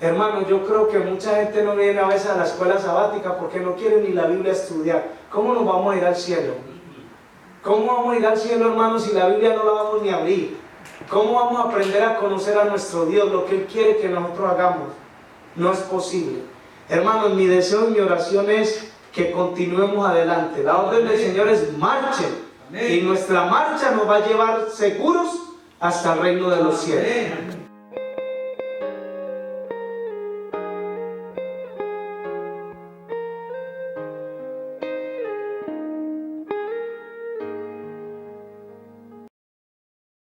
Hermano, yo creo que mucha gente no viene a veces a la escuela sabática porque no quiere ni la Biblia estudiar. ¿Cómo nos vamos a ir al cielo? ¿Cómo vamos a ir al cielo, hermano, si la Biblia no la vamos ni a abrir? ¿Cómo vamos a aprender a conocer a nuestro Dios, lo que Él quiere que nosotros hagamos? No es posible. Hermanos, mi deseo y mi oración es que continuemos adelante. La orden del Señor es marchen. Y nuestra marcha nos va a llevar seguros hasta el reino de los cielos.